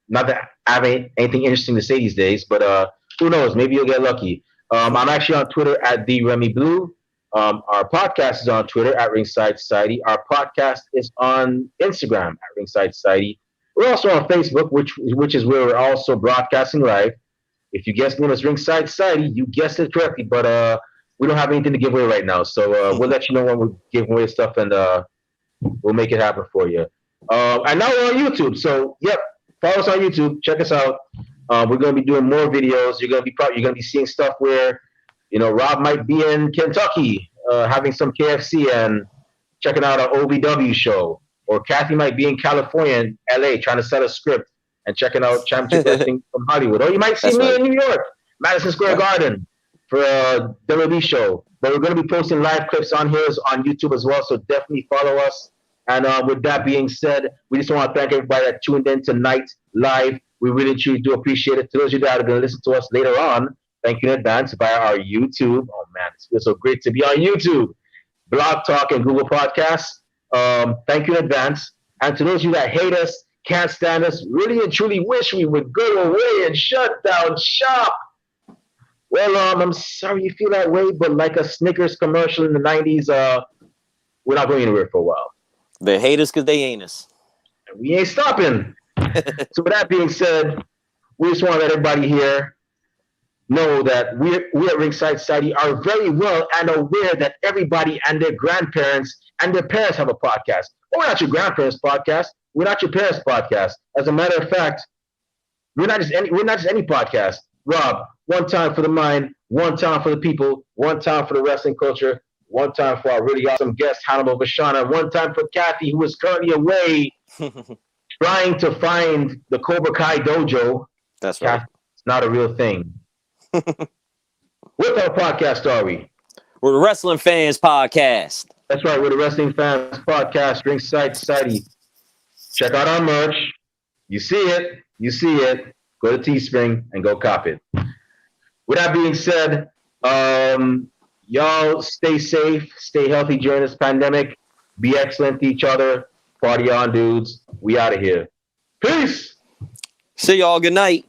not that I have anything interesting to say these days, but who knows? Maybe you'll get lucky. I'm actually on Twitter at the Remy Blue. Our podcast is on Twitter at Ringside Society. Our podcast is on Instagram at Ringside Society. We're also on Facebook, which is where we're also broadcasting live. If you guessed the name is Ringside Society, you guessed it correctly, but we don't have anything to give away right now. So we'll let you know when we're giving away stuff, and we'll make it happen for you. And now we're on YouTube. So, yep, follow us on YouTube. Check us out. We're going to be doing more videos. You're going to be seeing stuff where, Rob might be in Kentucky having some KFC and checking out an OVW show. Or Kathy might be in California and LA trying to sell a script and checking out Championship Wrestling from Hollywood. Or you might see me in New York, Madison Square Garden, for a WWE show. But we're going to be posting live clips on here on YouTube as well, so definitely follow us. And with that being said, we just want to thank everybody that tuned in tonight live. We really, truly do appreciate it. To those of you that are going to listen to us later on, thank you in advance via our YouTube. Oh, man, it feels so great to be on YouTube, Blog Talk, and Google Podcasts. Thank you in advance. And to those of you that hate us, can't stand us, really and truly wish we would go away and shut down shop. Well, I'm sorry you feel that way, but like a Snickers commercial in the 90s, we're not going anywhere for a while. They hate us because they ain't us. And we ain't stopping. So with that being said, we just want to let everybody here know that we at Ringside Society are very well and aware that everybody and their grandparents and their parents have a podcast. Well, we're not your grandparents' podcast. We're not your parents' podcast. As a matter of fact, we're not just any podcast. Rob, one time for the mind, one time for the people, one time for the wrestling culture, one time for our really awesome guest, Hannibal Vachon, and one time for Kathy, who is currently away trying to find the Cobra Kai dojo. That's right. Kathy, it's not a real thing. What kind of podcast are we? We're the Wrestling Fans Podcast. That's right. We're the Wrestling Fans Podcast, Ringside Society. Check out our merch. You see it. You see it. Go to Teespring and go cop it. With that being said, y'all stay safe, stay healthy during this pandemic. Be excellent to each other. Party on, dudes. We out of here. Peace. See y'all. Good night.